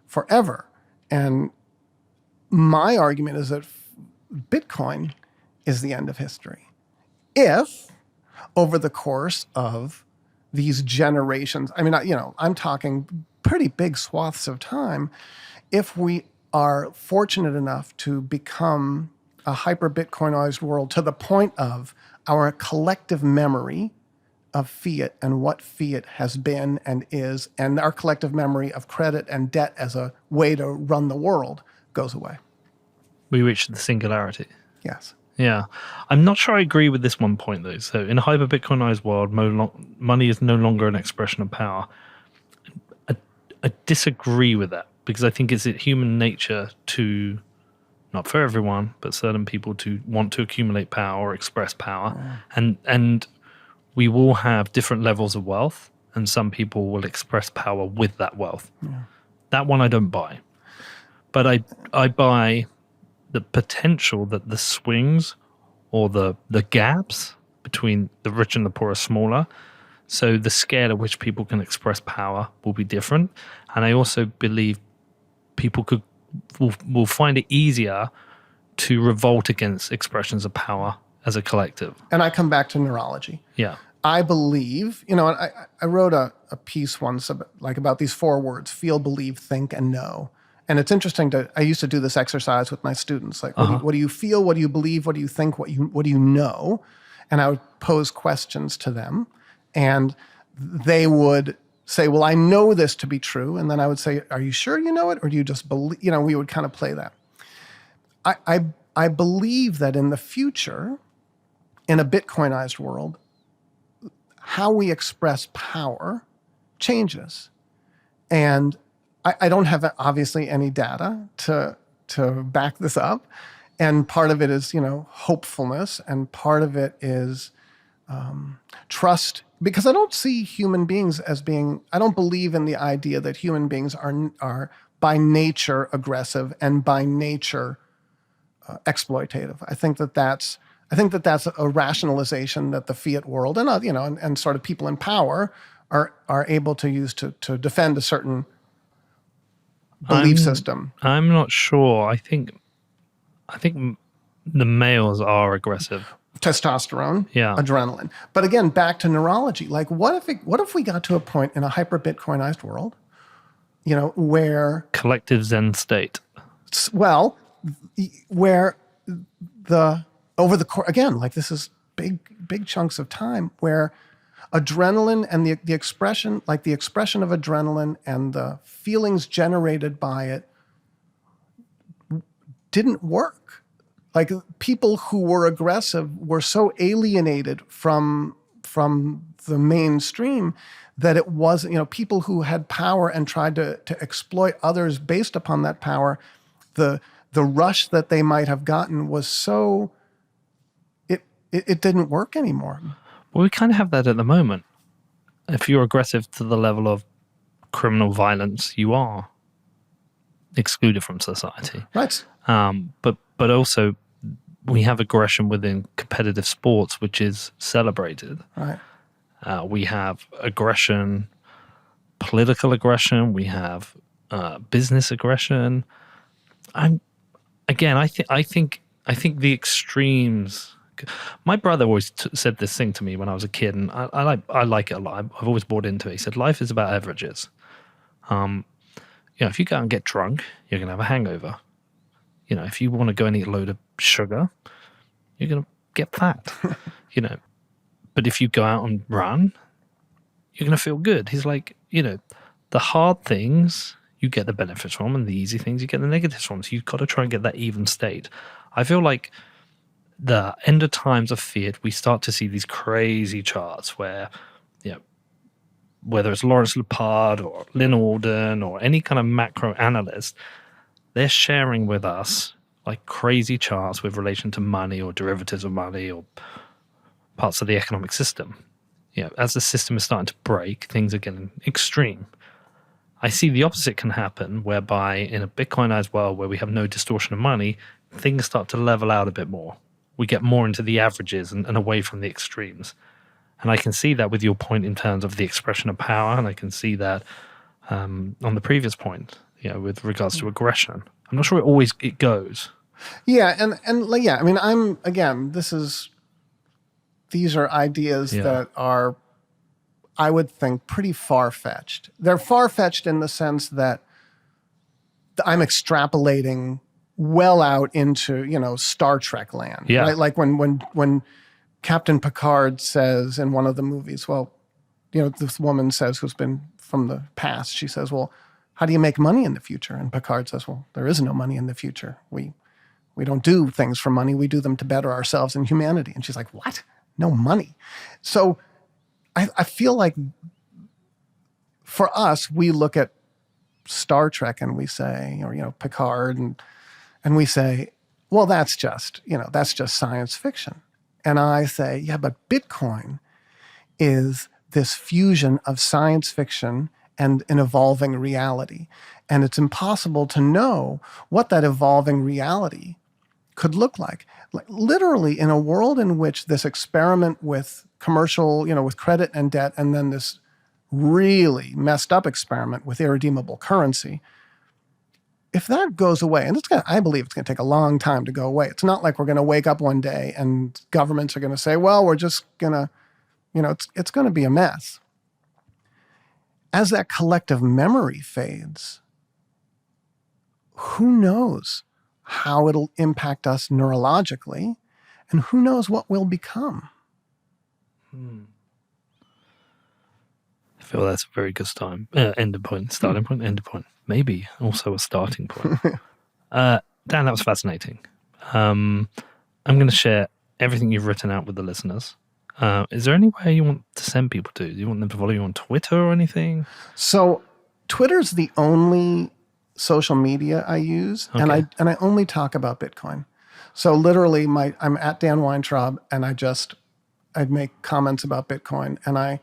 forever. And my argument is that Bitcoin is the end of history. If, over the course of these generations, I mean, I'm talking pretty big swaths of time, if we are fortunate enough to become a hyper-Bitcoinized world to the point of our collective memory of fiat and what fiat has been and is, and our collective memory of credit and debt as a way to run the world goes away. We reach the singularity. Yes. Yeah. I'm not sure I agree with this one point, though. So in a hyper-Bitcoinized world, money is no longer an expression of power. I disagree with that because I think it's human nature to, not for everyone, but certain people to want to accumulate power or express power. Yeah. And we will have different levels of wealth, and some people will express power with that wealth. Yeah. That one I don't buy. But I buy the potential that the swings or the gaps between the rich and the poor are smaller. So the scale at which people can express power will be different. And I also believe people will find it easier to revolt against expressions of power as a collective. And I come back to neurology. Yeah. I believe, I wrote a piece once about these 4 words: feel, believe, think, and know. And it's interesting I used to do this exercise with my students. Like, what do you feel? What do you believe? What do you think? What do you know? And I would pose questions to them, and they would say, well, I know this to be true. And then I would say, are you sure you know it? Or do you just believe, we would kind of play that. I believe that in the future, in a Bitcoinized world, how we express power changes. And I don't have, obviously, any data to back this up. And part of it is, hopefulness. And part of it is trust. Because I don't see human beings as being, I don't believe in the idea that human beings are by nature aggressive and by nature exploitative. I think that that's a rationalization that the fiat world and sort of people in power are able to use to defend a certain belief system. I'm not sure. I think the males are aggressive. Testosterone, yeah, adrenaline. But again, back to neurology. Like, what if we got to a point in a hyper-Bitcoinized world, where collective Zen state? Well, where over the course, again, like this is big chunks of time where adrenaline and the expression of adrenaline and the feelings generated by it didn't work. Like, people who were aggressive were so alienated from the mainstream that it wasn't, people who had power and tried to exploit others based upon that power, the rush that they might have gotten was so, it didn't work anymore. Well, we kind of have that at the moment. If you're aggressive to the level of criminal violence, you are excluded from society. Right. But also we have aggression within competitive sports, which is celebrated. Right. We have aggression, political aggression. We have business aggression. I think the extremes. My brother always said this thing to me when I was a kid, and I like it a lot. I've always bought into it. He said, life is about averages. If you go and get drunk, you're going to have a hangover. If you want to go and eat a load of sugar, you're going to get fat. But if you go out and run, you're going to feel good. He's like, the hard things you get the benefits from, and the easy things you get the negatives from. So you've got to try and get that even state. I feel like the end of times of fiat, we start to see these crazy charts where, whether it's Lawrence Lepard or Lynn Alden or any kind of macro analyst, they're sharing with us like crazy charts with relation to money or derivatives of money or parts of the economic system. as the system is starting to break, things are getting extreme. I see the opposite can happen, whereby in a Bitcoinized world where we have no distortion of money, things start to level out a bit more. We get more into the averages and away from the extremes. And I can see that with your point in terms of the expression of power, and I can see that on the previous point, with regards to aggression. I'm not sure it goes. Yeah, and I mean, these are ideas that are, I would think, pretty far-fetched. They're far-fetched in the sense that I'm extrapolating well out into, Star Trek land. Yeah. Right? Like when Captain Picard says in one of the movies, well, this woman says, who's been from the past, she says, well, how do you make money in the future? And Picard says, well, there is no money in the future. We don't do things for money. We do them to better ourselves and humanity. And she's like, what? No money. So I feel like for us, we look at Star Trek and we say, or, Picard, and we say, well, that's just science fiction. And I say, yeah, but Bitcoin is this fusion of science fiction and an evolving reality. And it's impossible to know what that evolving reality could look like. Like literally in a world in which this experiment with commercial, with credit and debt, and then this really messed up experiment with irredeemable currency, if that goes away, and I believe it's going to take a long time to go away. It's not like we're going to wake up one day and governments are going to say, well, we're just going to, it's going to be a mess. As that collective memory fades, who knows how it'll impact us neurologically, and who knows what we'll become. I feel that's a very good starting point, maybe also a starting point. Dan, that was fascinating. I'm going to share everything you've written out with the listeners. Is there any way you want to send people to? Do you want them to follow you on Twitter or anything? So Twitter's the only social media I use, Okay. and I only talk about Bitcoin. So literally, I'm at Dan Weintraub, and I'd make comments about Bitcoin, and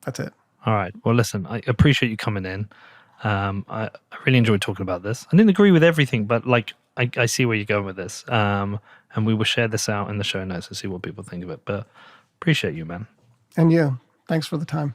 that's it. All right. Well, listen, I appreciate you coming in. I really enjoyed talking about this. I didn't agree with everything, but I see where you're going with this. And we will share this out in the show notes and see what people think of it. But appreciate you, man. And you. Thanks for the time.